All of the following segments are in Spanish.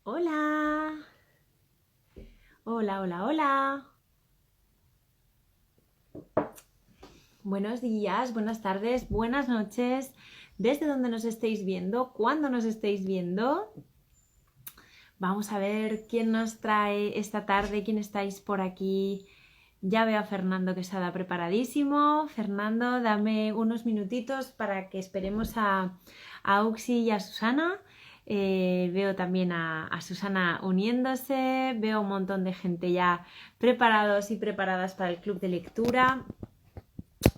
Hola, hola, hola, hola. Buenos días, buenas tardes, buenas noches. Desde donde nos estéis viendo, cuándo nos estéis viendo. Vamos a ver quién nos trae esta tarde, quién estáis por aquí. Ya veo a Fernando Quesada preparadísimo. Fernando, dame unos minutitos para que esperemos a Auxi y a Susana. Veo también a Susana uniéndose. Veo un montón de gente ya preparados y preparadas para el club de lectura.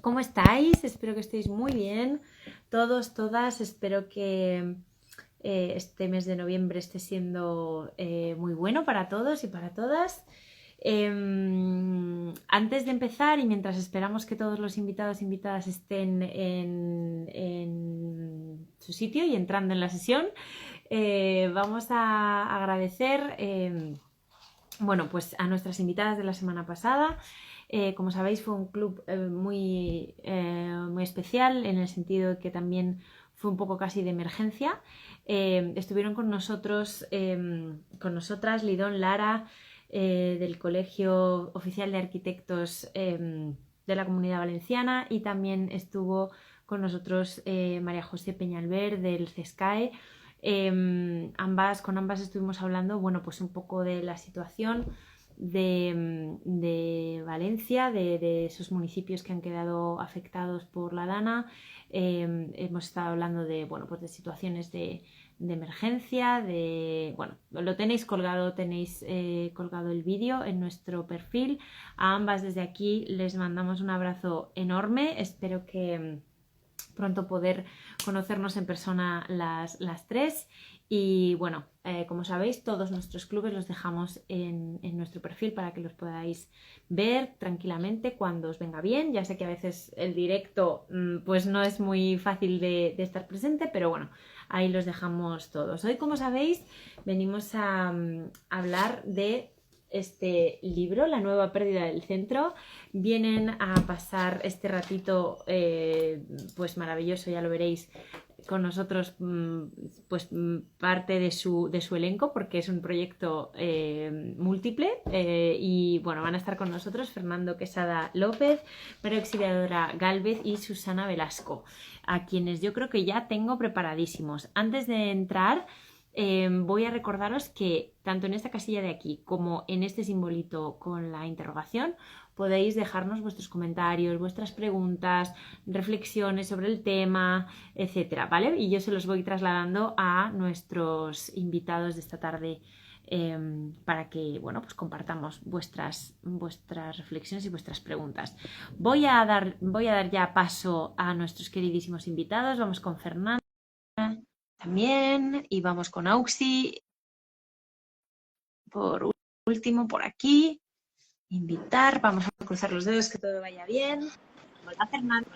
¿Cómo estáis? Espero que estéis muy bien. Todos, todas. Espero que este mes de noviembre esté siendo muy bueno para todos y para todas. Antes de empezar y mientras esperamos que todos los invitados e invitadas estén en su sitio y entrando en la sesión, vamos a agradecer bueno, pues a nuestras invitadas de la semana pasada. Como sabéis, fue un club muy especial en el sentido de que también fue un poco casi de emergencia. Estuvieron con nosotros, con nosotras, Lidón Lara, del Colegio Oficial de Arquitectos de la Comunidad Valenciana, y también estuvo con nosotros María José Peñalver del CESCAE. Con ambas estuvimos hablando, bueno, pues un poco de la situación de Valencia, de esos municipios que han quedado afectados por la Dana. Hemos estado hablando de, bueno, pues de situaciones de emergencia, bueno, lo tenéis colgado el vídeo en nuestro perfil. A ambas desde aquí les mandamos un abrazo enorme. Espero que pronto poder conocernos en persona las tres. Y bueno, como sabéis, todos nuestros clubes los dejamos en nuestro perfil para que los podáis ver tranquilamente cuando os venga bien. Ya sé que a veces el directo pues no es muy fácil de estar presente, pero bueno, ahí los dejamos todos. Hoy, como sabéis, venimos a hablar de este libro, La nueva pérdida del centro. Vienen a pasar este ratito pues maravilloso, ya lo veréis, con nosotros, pues parte de su elenco, porque es un proyecto múltiple, y bueno, van a estar con nosotros Fernando Quesada López, María Auxiliadora Gálvez y Susana Velasco, a quienes yo creo que ya tengo preparadísimos. Antes de entrar, voy a recordaros que tanto en esta casilla de aquí como en este simbolito con la interrogación podéis dejarnos vuestros comentarios, vuestras preguntas, reflexiones sobre el tema, etcétera, ¿vale? Y yo se los voy trasladando a nuestros invitados de esta tarde, para que, bueno, pues compartamos vuestras reflexiones y vuestras preguntas. Voy a dar ya paso a nuestros queridísimos invitados. Vamos con Fernanda también y vamos con Auxi por último por aquí. Invitar, vamos a cruzar los dedos que todo vaya bien. Hola Fernando,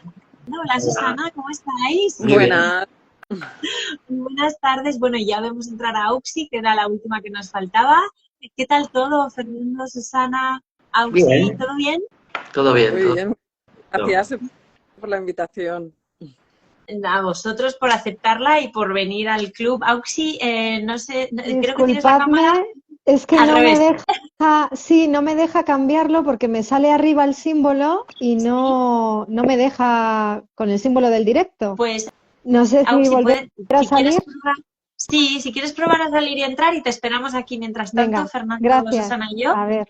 hola Susana, ¿cómo estáis? Muy bien. Buenas. Buenas tardes. Bueno, ya vemos entrar a Auxi, que era la última que nos faltaba. ¿Qué tal todo, Fernando, Susana, Auxi? Bien, ¿Todo bien? todo bien, Muy todo. bien, gracias por la invitación. A vosotros por aceptarla y por venir al club. Auxi, no sé, creo que tienes la cámara Disculpadme, es que al no me revés. deja, sí, no me deja cambiarlo porque me sale arriba el símbolo y Sí, no me deja con el símbolo del directo. pues No sé si Auxi, volver a si quieres salir. probar, sí, si quieres probar a salir y entrar y te esperamos aquí mientras tanto, Venga, Fernando, gracias. Susana y yo. A ver.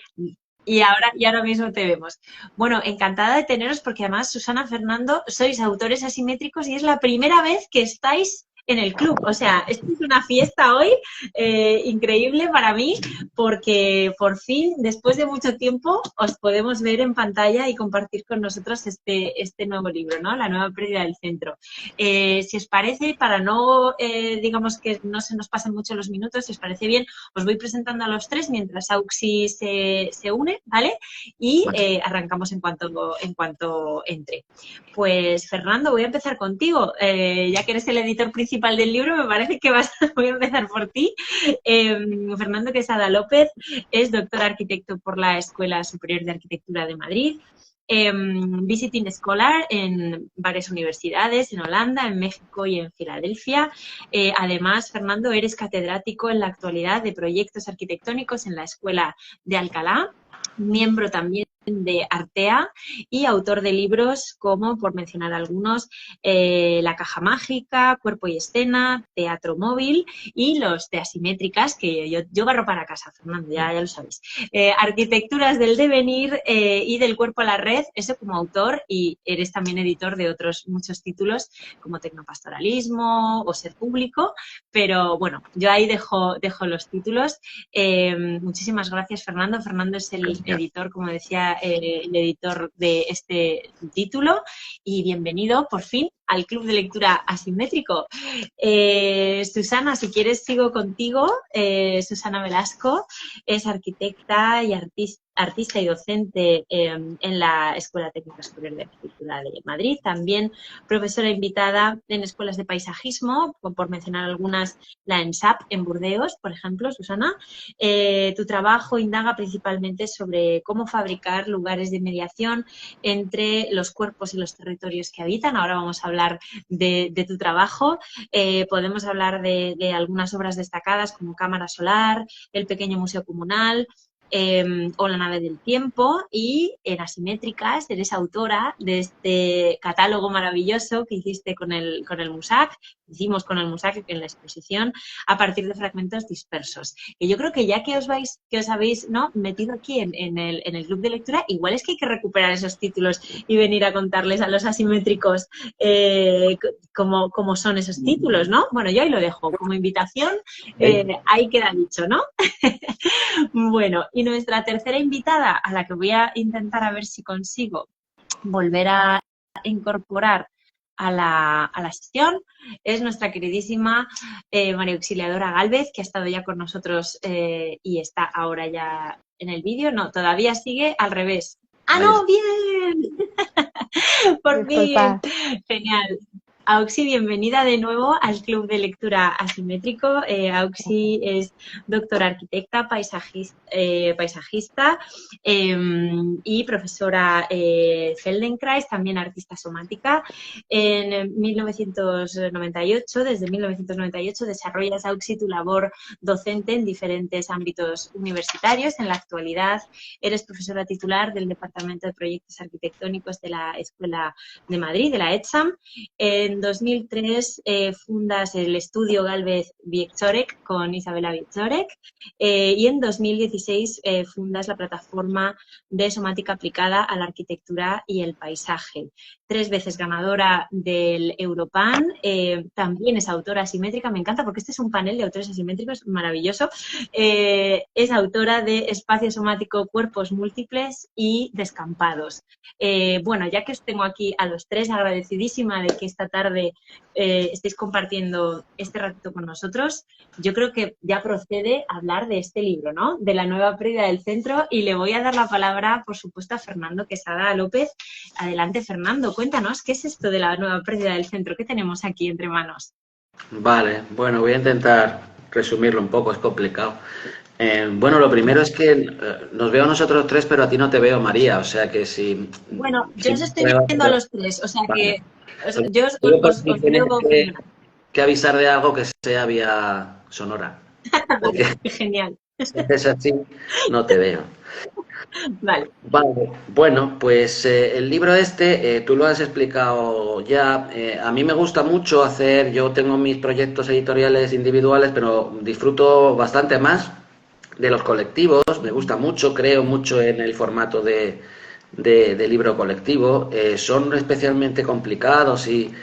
Y ahora mismo te vemos. Bueno, encantada de teneros porque además, Susana, Fernando, sois autores asimétricos y es la primera vez que estáis en el club. O sea, esto es una fiesta hoy increíble para mí porque por fin, después de mucho tiempo, os podemos ver en pantalla y compartir con nosotros este nuevo libro, ¿no? La nueva pérdida del centro. Si os parece, para no, digamos que no se nos pasen mucho los minutos, si os parece bien, os voy presentando a los tres mientras Auxi se une, ¿vale? Y arrancamos en cuanto entre. Pues Fernando, voy a empezar contigo. Ya que eres el editor principal del libro, me parece que voy a empezar por ti. Fernando Quesada López es doctor arquitecto por la Escuela Superior de Arquitectura de Madrid. Visiting Scholar en varias universidades, en Holanda, en México y en Filadelfia. Además, Fernando, eres catedrático en la actualidad de proyectos arquitectónicos en la Escuela de Alcalá, miembro también de Artea y autor de libros como, por mencionar algunos, La caja mágica, Cuerpo y escena, Teatro móvil y los de Asimétricas, que yo barro para casa, Fernando, ya lo sabéis. Arquitecturas del devenir y del cuerpo a la red, eso como autor, y eres también editor de otros muchos títulos como Tecnopastoralismo o Ser público, pero bueno, yo ahí dejo los títulos. Muchísimas gracias, Fernando. Fernando es el editor, como decía, el editor de este título, y bienvenido por fin al Club de Lectura Asimétrico. Susana, si quieres sigo contigo. Susana Velasco es arquitecta y artista y docente en la Escuela Técnica Superior de Arquitectura de Madrid, también profesora invitada en escuelas de paisajismo, por mencionar algunas, la ENSAP en Burdeos, por ejemplo, Susana. Tu trabajo indaga principalmente sobre cómo fabricar lugares de mediación entre los cuerpos y los territorios que habitan. Ahora vamos a hablar de tu trabajo. Podemos hablar de algunas obras destacadas como Cámara Solar, el Pequeño Museo Comunal, o La nave del tiempo, y en Asimétricas eres autora de este catálogo maravilloso que hiciste con el MUSAC, hicimos con el MUSAC en la exposición, a partir de fragmentos dispersos. Y yo creo que ya que os habéis, ¿no?, metido aquí en el club de lectura, igual es que hay que recuperar esos títulos y venir a contarles a los asimétricos cómo son esos títulos, ¿no? Bueno, yo ahí lo dejo como invitación, ahí queda dicho, ¿no? Bueno, y nuestra tercera invitada, a la que voy a intentar a ver si consigo volver a incorporar a la sesión, es nuestra queridísima María Auxiliadora Gálvez, que ha estado ya con nosotros y está ahora ya en el vídeo. No, todavía sigue al revés. ¡Ah, no! ¡Bien! Por fin. Genial. Auxi, bienvenida de nuevo al Club de Lectura Asimétrico. Auxi es doctora arquitecta, paisajista y profesora Feldenkrais, también artista somática. En 1998, desde 1998, desarrollas, Auxi, tu labor docente en diferentes ámbitos universitarios. En la actualidad eres profesora titular del Departamento de Proyectos Arquitectónicos de la Escuela de Madrid, de la ETSAM. En 2003 fundas el estudio Gálvez Wieczorek con Isabela Wieczorek y en 2016 fundas la plataforma de somática aplicada a la arquitectura y el paisaje. 3 veces ganadora del Europan, también es autora asimétrica, me encanta porque este es un panel de autores asimétricos maravilloso. Es autora de Espacio Somático, Cuerpos Múltiples y Descampados. Bueno, ya que os tengo aquí a los tres, agradecidísima de que esta tarde estéis compartiendo este ratito con nosotros, yo creo que ya procede a hablar de este libro, ¿no?, de la nueva pérdida del centro, y le voy a dar la palabra, por supuesto, a Fernando Quesada López. Adelante, Fernando, cuéntanos, ¿qué es esto de la nueva pérdida del centro? ¿Qué tenemos aquí entre manos? Vale, bueno, voy a intentar resumirlo un poco, es complicado. Bueno, lo primero es que nos veo a nosotros tres, pero a ti no te veo, María, o sea que si... Bueno, yo os estoy prueba- viendo a los tres, o sea Vale. que yo os Tienes veo que avisar de algo que sea vía sonora. Porque Vale, genial. si es así, no te veo. Vale. Vale, bueno, pues el libro este, tú lo has explicado ya. A mí me gusta mucho hacer, yo tengo mis proyectos editoriales individuales, pero disfruto bastante más de los colectivos. Me gusta mucho, creo mucho en el formato de libro colectivo. Son especialmente complicados y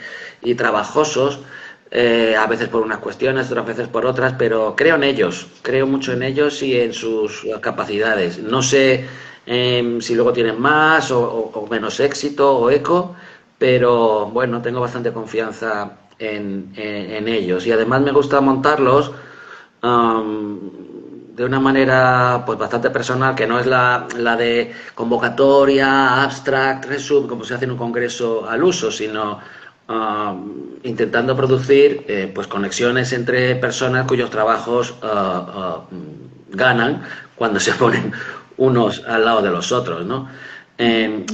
trabajosos. A veces por unas cuestiones, otras veces por otras, pero creo en ellos, creo mucho en ellos y en sus capacidades. No sé si luego tienen más o menos éxito o eco, pero bueno, tengo bastante confianza en ellos. Y además me gusta montarlos de una manera pues bastante personal, que no es la de convocatoria, abstract, resum, como se hace en un congreso al uso, sino intentando producir pues conexiones entre personas cuyos trabajos ganan cuando se ponen unos al lado de los otros, ¿no?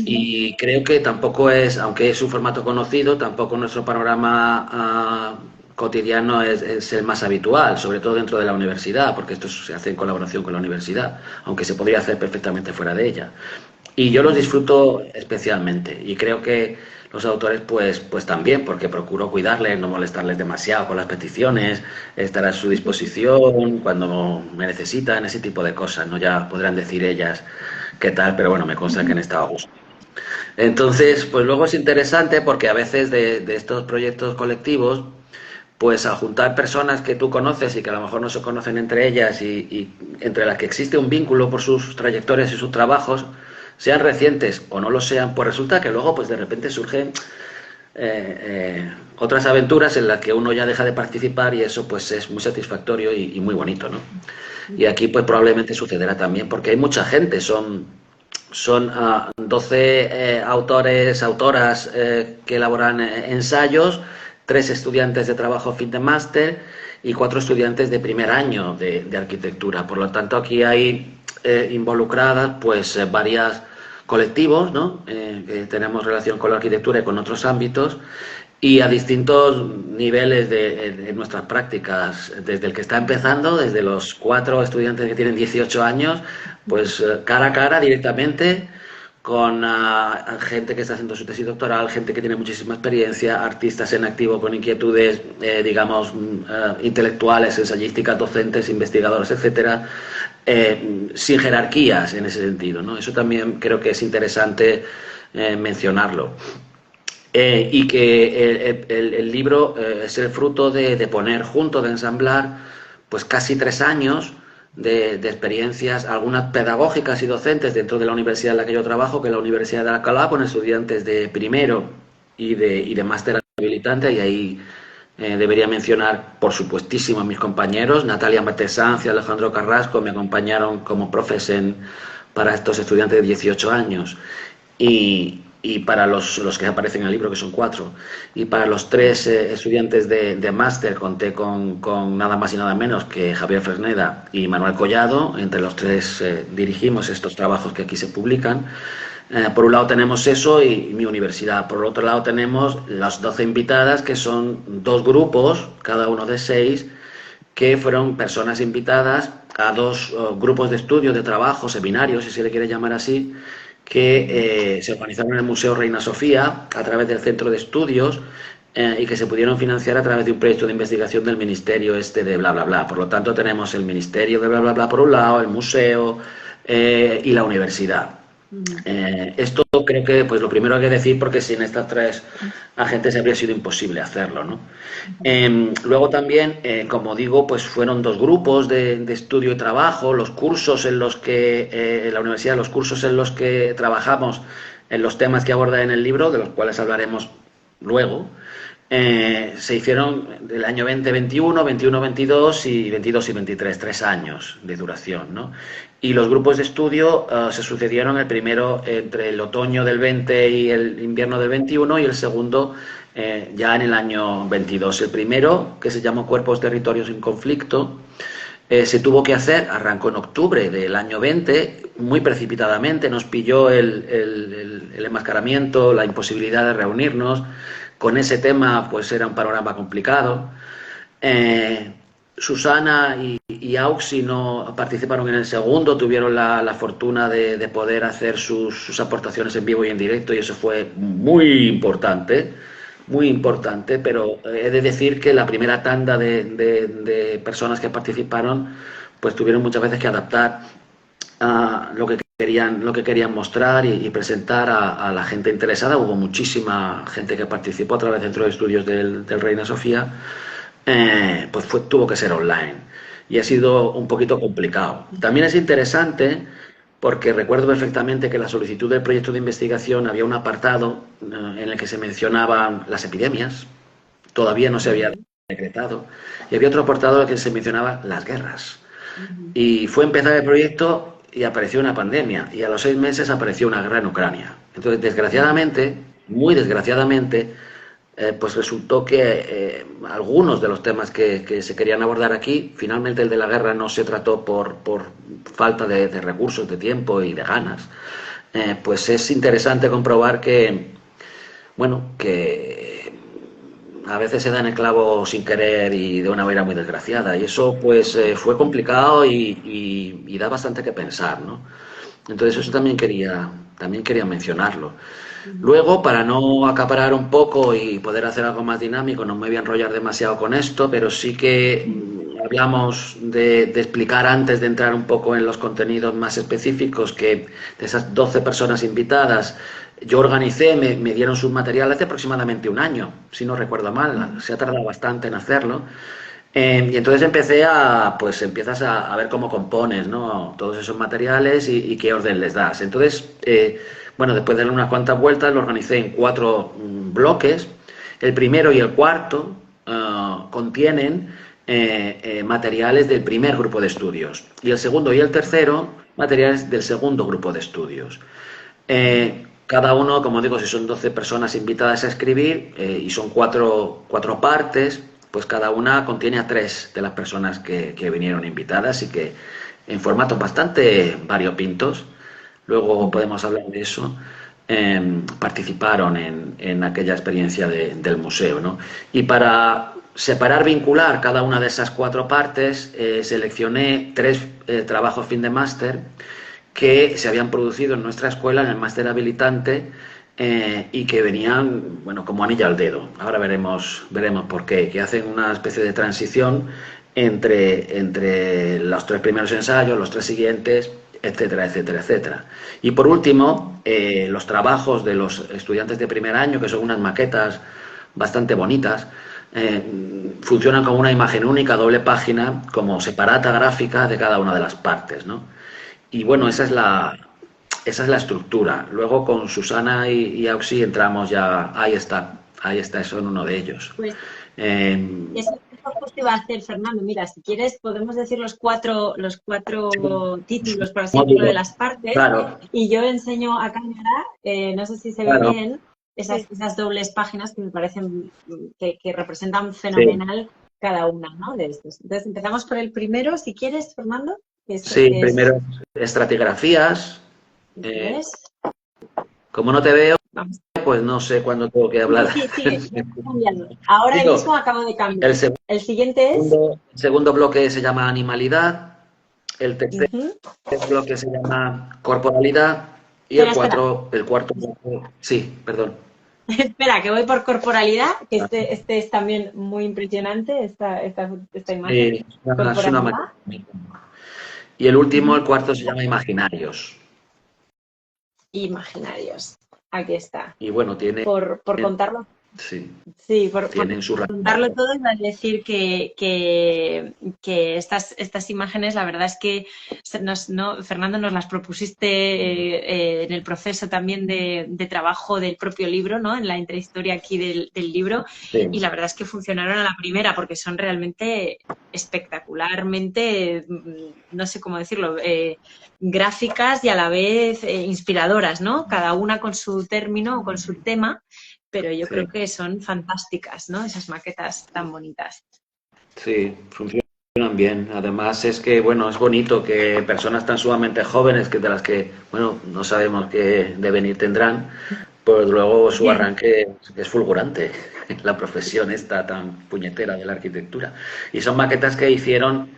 Y creo que tampoco es, aunque es un formato conocido, tampoco nuestro panorama cotidiano es el más habitual, sobre todo dentro de la universidad, porque esto se hace en colaboración con la universidad, aunque se podría hacer perfectamente fuera de ella. Y yo los disfruto especialmente y creo que los autores pues también, porque procuro cuidarles, no molestarles demasiado con las peticiones, estar a su disposición cuando me necesitan, ese tipo de cosas, ¿no? Ya podrán decir ellas qué tal, pero bueno, me consta que han estado a gusto. Entonces, pues luego es interesante porque a veces de estos proyectos colectivos, pues al juntar personas que tú conoces y que a lo mejor no se conocen entre ellas y entre las que existe un vínculo por sus trayectorias y sus trabajos, sean recientes o no lo sean, pues resulta que luego pues de repente surgen otras aventuras en las que uno ya deja de participar y eso pues es muy satisfactorio y muy bonito, ¿no? Y aquí pues probablemente sucederá también porque hay mucha gente, son 12 autores, autoras que elaboran ensayos, 3 estudiantes de trabajo fin de máster y 4 estudiantes de primer año de arquitectura. Por lo tanto, aquí hay involucradas pues varias colectivos, ¿no? Que tenemos relación con la arquitectura y con otros ámbitos y a distintos niveles de nuestras prácticas, desde el que está empezando, desde los 4 estudiantes que tienen 18 años, pues cara a cara directamente con gente que está haciendo su tesis doctoral, gente que tiene muchísima experiencia, artistas en activo con inquietudes, digamos, intelectuales, ensayísticas, docentes, investigadores, etcétera, sin jerarquías en ese sentido, ¿no? Eso también creo que es interesante mencionarlo. Y que el libro es el fruto de poner junto, de ensamblar, pues casi 3 años de experiencias, algunas pedagógicas y docentes dentro de la universidad en la que yo trabajo, que es la Universidad de Alcalá, con estudiantes de primero y de máster habilitante, y ahí debería mencionar, por supuestísimo, a mis compañeros, Natalia Matesanz y Alejandro Carrasco, me acompañaron como profes para estos estudiantes de 18 años. Y para los que aparecen en el libro, que son 4, y para los 3 estudiantes de máster conté con nada más y nada menos que Javier Fresneda y Manuel Collado. Entre los 3 dirigimos estos trabajos que aquí se publican. Por un lado tenemos eso y mi universidad. Por otro lado tenemos las 12 invitadas, que son 2 grupos, cada uno de 6, que fueron personas invitadas a 2 grupos de estudio, de trabajo, seminarios, si se le quiere llamar así, que se organizaron en el Museo Reina Sofía a través del Centro de Estudios y que se pudieron financiar a través de un proyecto de investigación del Ministerio de bla, bla, bla. Por lo tanto, tenemos el Ministerio de bla, bla, bla por un lado, el museo y la universidad. Esto creo que pues lo primero hay que decir porque sin estas 3 agentes habría sido imposible hacerlo, ¿no? Luego también, como digo, pues fueron 2 grupos de estudio y trabajo, los cursos en los que, en la universidad, los cursos en los que trabajamos en los temas que aborda en el libro, de los cuales hablaremos luego, se hicieron del año 2021, 21-22 y 22 y 23, 3 años de duración, ¿no? Y los grupos de estudio se sucedieron, el primero entre el otoño del 20 y el invierno del 21 y el segundo ya en el año 22. El primero, que se llamó Cuerpos, Territorios en Conflicto, se tuvo que hacer, arrancó en octubre del año 20, muy precipitadamente, nos pilló el enmascaramiento, la imposibilidad de reunirnos. Con ese tema pues era un panorama complicado. Susana y Auxi no participaron en el segundo, tuvieron la fortuna de poder hacer sus aportaciones en vivo y en directo y eso fue muy importante, pero he de decir que la primera tanda de personas que participaron pues tuvieron muchas veces que adaptar a lo que querían mostrar y presentar a la gente interesada. Hubo muchísima gente que participó a través del Centro de Estudios del Reina Sofía, pues tuvo que ser online y ha sido un poquito complicado. También es interesante porque recuerdo perfectamente que en la solicitud del proyecto de investigación había un apartado en el que se mencionaban las epidemias, todavía no se había decretado, y había otro apartado en el que se mencionaba las guerras. Y fue empezar el proyecto y apareció una pandemia, y a los 6 meses apareció una guerra en Ucrania. Entonces, desgraciadamente, muy desgraciadamente, pues resultó que algunos de los temas que se querían abordar aquí, finalmente el de la guerra no se trató por falta de recursos, de tiempo y de ganas. pues es interesante comprobar que, bueno, que a veces se da en el clavo sin querer y de una manera muy desgraciada. Y eso pues fue complicado y da bastante que pensar, ¿no? Entonces eso también quería mencionarlo. Luego, para no acaparar un poco y poder hacer algo más dinámico, no me voy a enrollar demasiado con esto, pero sí que hablamos de explicar antes de entrar un poco en los contenidos más específicos que de esas 12 personas invitadas, yo organicé, me dieron sus materiales hace aproximadamente un año, si no recuerdo mal, se ha tardado bastante en hacerlo. Y entonces pues empiezas a ver cómo compones, ¿no? Todos esos materiales y qué orden les das. Entonces, bueno, después de dar unas cuantas vueltas, lo organicé en 4 bloques. El primero y el cuarto contienen materiales del primer grupo de estudios. Y el segundo y el tercero, materiales del segundo grupo de estudios. Cada uno, como digo, si son 12 personas invitadas a escribir y son cuatro partes, pues cada una contiene a 3 de las personas que vinieron invitadas y que en formatos bastante variopintos, luego podemos hablar de eso, participaron en aquella experiencia del museo, ¿no? Y para separar, vincular cada una de esas 4 partes, seleccioné 3 trabajos fin de máster que se habían producido en nuestra escuela, en el máster habilitante, y que venían, bueno, como anillo al dedo. Ahora veremos por qué, que hacen una especie de transición entre los 3 primeros ensayos, los 3 siguientes, etcétera, etcétera, etcétera. Y por último, los trabajos de los estudiantes de primer año, que son unas maquetas bastante bonitas, funcionan como una imagen única, doble página, como separata gráfica de cada una de las partes, ¿no? Y bueno, esa es la estructura. Luego con Susana y Auxi entramos ya, ahí está, son uno de ellos. Pues Eh, eso justo iba a hacer, Fernando. Mira, si quieres podemos decir los cuatro títulos, por así decirlo, de las partes. claro, Y yo enseño a cámara, no sé si se ve claro, bien, esas dobles páginas que me parecen que representan sí, fenomenal cada una, ¿no? De estos. Entonces empezamos por el primero, si quieres, Fernando. sí, primero estratigrafías. ¿Ves? Como no te veo, Vamos. pues no sé cuándo tengo que hablar. Sí, sigue, ya está cambiando. Ahora Digo, mismo acabo de cambiar. el El siguiente es... segundo bloque se llama animalidad, el tercer Ujú. bloque se llama corporalidad y Espera. el cuarto bloque, sí, perdón. Espera, que voy por corporalidad, que este es también muy impresionante, esta imagen. Sí, es una Corporalidad. maqueta. Y el último, el cuarto, se llama imaginarios. Imaginarios. Aquí está. Y bueno, Por contarlo. sí, Sí, por tienen su contarlo todo, iba a decir que estas imágenes, la verdad es que Fernando, nos las propusiste en el proceso también de trabajo del propio libro, ¿no? En la intrahistoria aquí del libro, sí. Y la verdad es que funcionaron a la primera porque son realmente espectacularmente, no sé cómo decirlo, gráficas y a la vez inspiradoras, ¿no? Cada una con su término o con su tema. Pero yo creo que son fantásticas, ¿no? Esas maquetas tan bonitas. Sí, funcionan bien. Además es que, bueno, es bonito que personas tan sumamente jóvenes, que de las que, bueno, no sabemos qué devenir tendrán, pues luego su arranque es fulgurante. La profesión esta tan puñetera de la arquitectura. Y son maquetas que hicieron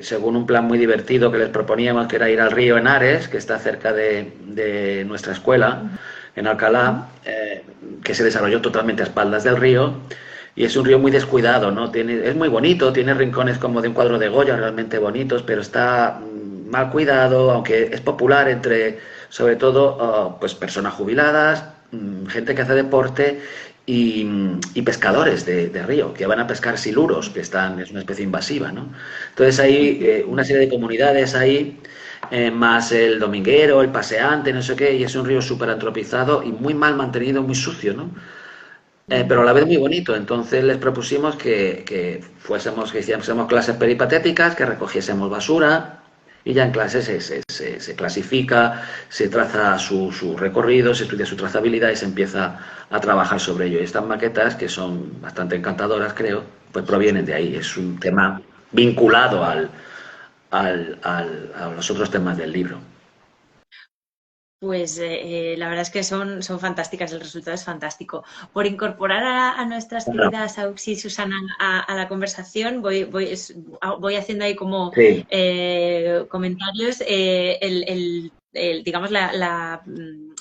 según un plan muy divertido que les proponíamos, que era ir al río Henares, que está cerca de nuestra escuela, en Alcalá, que se desarrolló totalmente a espaldas del río, y es un río muy descuidado, ¿no? Es muy bonito, tiene rincones como de un cuadro de Goya, realmente bonitos, pero está mal cuidado, aunque es popular sobre todo, pues personas jubiladas, gente que hace deporte y pescadores de río, que van a pescar siluros, que es una especie invasiva, ¿no? Entonces hay una serie de comunidades ahí, más el dominguero, el paseante, no sé qué, y es un río súper antropizado y muy mal mantenido, muy sucio, ¿no? Pero a la vez muy bonito. Entonces les propusimos que hiciésemos clases peripatéticas, que recogiésemos basura, y ya en clase se clasifica, se traza su recorrido, se estudia su trazabilidad y se empieza a trabajar sobre ello. Y estas maquetas, que son bastante encantadoras, creo, pues provienen de ahí. Es un tema vinculado a los otros temas del libro. Pues la verdad es que son fantásticas, el resultado es fantástico. Por incorporar a nuestras Bueno, queridas Auxi y Susana a la conversación, voy haciendo ahí como sí. comentarios. Digamos, la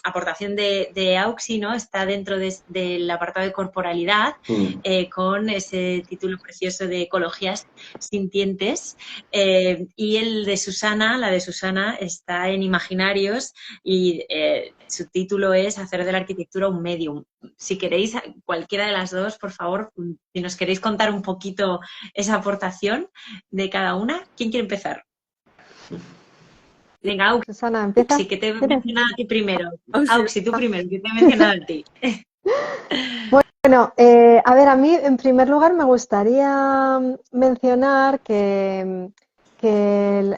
aportación de Auxi, ¿no? Está dentro del apartado de corporalidad, Mm. con ese título precioso de Ecologías Sintientes. Y la de Susana, está en Imaginarios y su título es Hacer de la arquitectura un medium. Si queréis, cualquiera de las dos, por favor, si nos queréis contar un poquito esa aportación de cada una, ¿quién quiere empezar? Venga, Susana, ¿empiezas? Auxi, que te he ¿Quieres? mencionado a ti primero. Oh, sí. Auxi, tú primero, que te he mencionado a ti. Bueno, a ver, a mí en primer lugar me gustaría mencionar que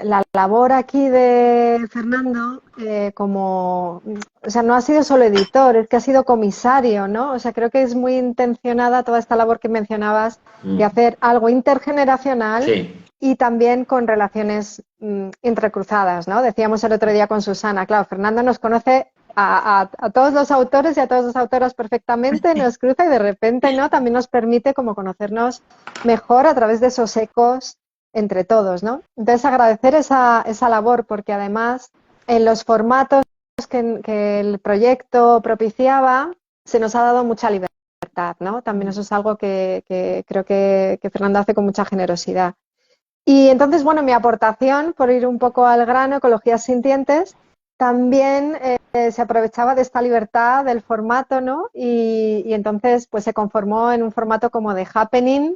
la labor aquí de Fernando, o sea, no ha sido solo editor, es que ha sido comisario, ¿no? O sea, creo que es muy intencionada toda esta labor que mencionabas de Mm. hacer algo intergeneracional Sí. y también con relaciones entrecruzadas, ¿no? Decíamos el otro día con Susana, claro, Fernando nos conoce a todos los autores y a todas las autoras perfectamente, nos cruza y de repente, ¿no? También nos permite como conocernos mejor a través de esos ecos entre todos, ¿no? Entonces agradecer esa labor porque además en los formatos que el proyecto propiciaba se nos ha dado mucha libertad, ¿no? También eso es algo que creo que Fernando hace con mucha generosidad. Y entonces, bueno, mi aportación, por ir un poco al grano, Ecologías Sintientes, también se aprovechaba de esta libertad del formato, ¿no? Y entonces, pues se conformó en un formato como de happening,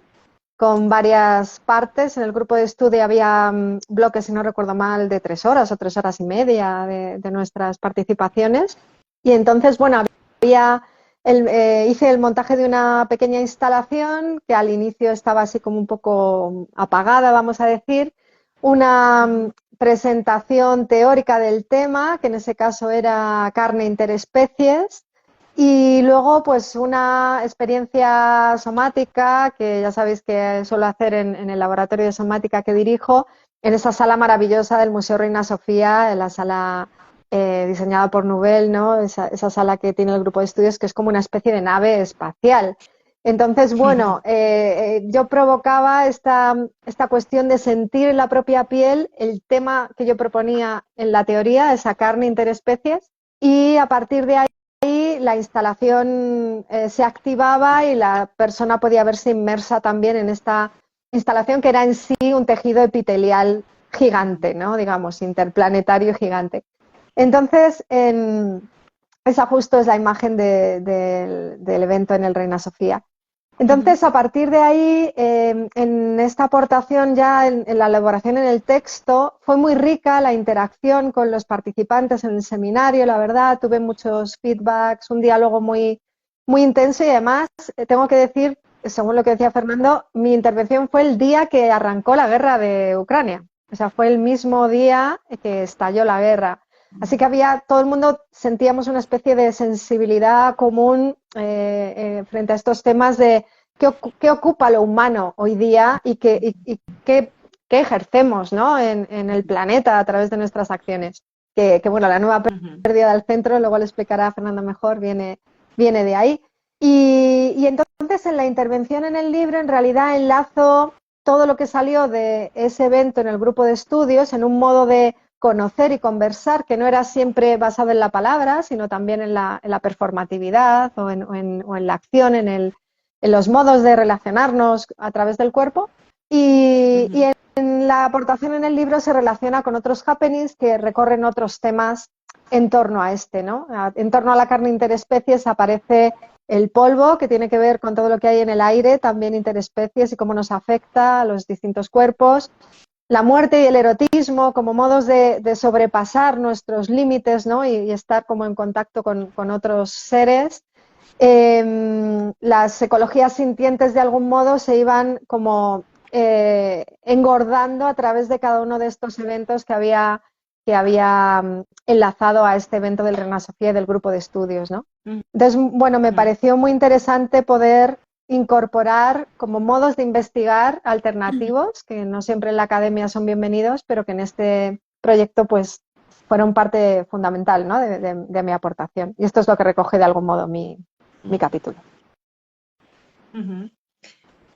con varias partes. En el grupo de estudio había bloques, si no recuerdo mal, de 3 horas o 3 horas y media de nuestras participaciones. Y entonces, bueno, hice el montaje de una pequeña instalación que al inicio estaba así como un poco apagada, vamos a decir, una presentación teórica del tema, que en ese caso era carne interespecies, y luego pues una experiencia somática, que ya sabéis que suelo hacer en el laboratorio de somática que dirijo, en esa sala maravillosa del Museo Reina Sofía, en la sala diseñada por Nouvel, ¿no? Esa sala que tiene el grupo de estudios, que es como una especie de nave espacial. Entonces, bueno, yo provocaba esta cuestión de sentir en la propia piel el tema que yo proponía en la teoría, esa carne interespecies, y a partir de ahí la instalación se activaba y la persona podía verse inmersa también en esta instalación que era en sí un tejido epitelial gigante, ¿no? Digamos, interplanetario gigante. Entonces, esa justo es la imagen del evento en el Reina Sofía. Entonces, a partir de ahí, en esta aportación ya en la elaboración en el texto, fue muy rica la interacción con los participantes en el seminario, la verdad, tuve muchos feedbacks, un diálogo muy, muy intenso y además, tengo que decir, según lo que decía Fernando, mi intervención fue el día que arrancó la guerra de Ucrania, o sea, fue el mismo día que estalló la guerra. Así que todo el mundo sentíamos una especie de sensibilidad común frente a estos temas de qué ocupa lo humano hoy día y qué ejercemos, ¿no? en el planeta a través de nuestras acciones. Bueno, la nueva pérdida del centro, luego le explicará Fernando mejor, viene de ahí. Y entonces en la intervención en el libro, en realidad enlazo todo lo que salió de ese evento en el grupo de estudios en un modo de conocer y conversar que no era siempre basado en la palabra, sino también en la performatividad o en la acción, en los modos de relacionarnos a través del cuerpo. Y en la aportación en el libro se relaciona con otros happenings que recorren otros temas en torno a este, ¿no? En torno a la carne interespecies aparece el polvo, que tiene que ver con todo lo que hay en el aire, también interespecies y cómo nos afecta a los distintos cuerpos. La muerte y el erotismo como modos de sobrepasar nuestros límites, ¿no? y estar como en contacto con otros seres. Las ecologías sintientes de algún modo se iban como engordando a través de cada uno de estos eventos que había enlazado a este evento del Reina Sofía y del grupo de estudios, ¿no? Entonces, bueno, me pareció muy interesante poder incorporar como modos de investigar alternativos, que no siempre en la academia son bienvenidos, pero que en este proyecto pues fueron parte fundamental, ¿no? de mi aportación. Y esto es lo que recoge de algún modo mi capítulo.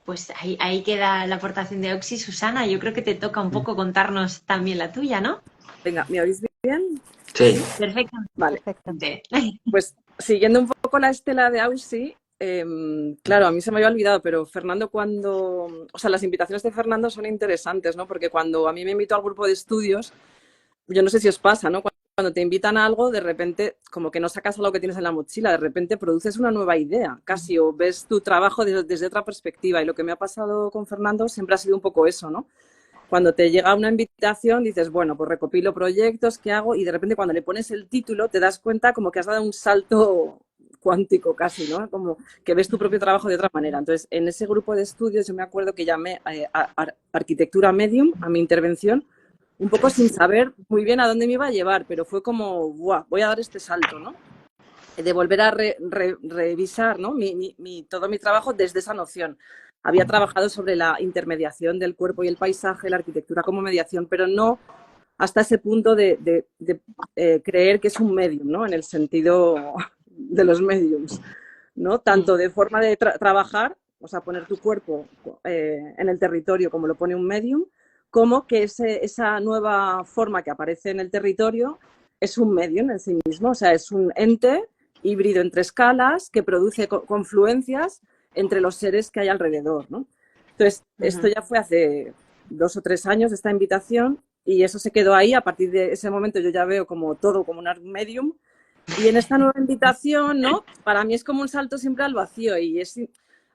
Pues ahí queda la aportación de Oxy. Susana, yo creo que te toca un poco contarnos también la tuya, ¿no? Venga, ¿me oís bien? Sí. Perfecto. Vale. Perfectamente. Pues siguiendo un poco la estela de Ausi, claro, a mí se me había olvidado, pero Fernando o sea, las invitaciones de Fernando son interesantes, ¿no? Porque cuando a mí me invitó al grupo de estudios, yo no sé si os pasa, ¿no? Cuando te invitan a algo, de repente, como que no sacas algo que tienes en la mochila, de repente produces una nueva idea, casi, o ves tu trabajo desde otra perspectiva. Y lo que me ha pasado con Fernando siempre ha sido un poco eso, ¿no? Cuando te llega una invitación, dices, bueno, pues recopilo proyectos, ¿qué hago? Y de repente cuando le pones el título, te das cuenta como que has dado un salto cuántico casi, ¿no? Como que ves tu propio trabajo de otra manera. Entonces, en ese grupo de estudios yo me acuerdo que llamé a Arquitectura Medium a mi intervención, un poco sin saber muy bien a dónde me iba a llevar, pero fue como, ¡buah! Voy a dar este salto, ¿no? De volver a revisar, ¿no? todo mi trabajo desde esa noción. Había trabajado sobre la intermediación del cuerpo y el paisaje, la arquitectura como mediación, pero no hasta ese punto de creer que es un medium, ¿no? En el sentido de los mediums, ¿no? Tanto de forma de trabajar, o sea, poner tu cuerpo en el territorio como lo pone un medium, como que esa nueva forma que aparece en el territorio es un medium en sí mismo, o sea, es un ente híbrido entre escalas que produce confluencias entre los seres que hay alrededor, ¿no? Entonces, esto ya fue hace 2 o 3 años, esta invitación, y eso se quedó ahí. A partir de ese momento yo ya veo como todo como un medium. Y en esta nueva invitación, ¿no? Para mí es como un salto siempre al vacío y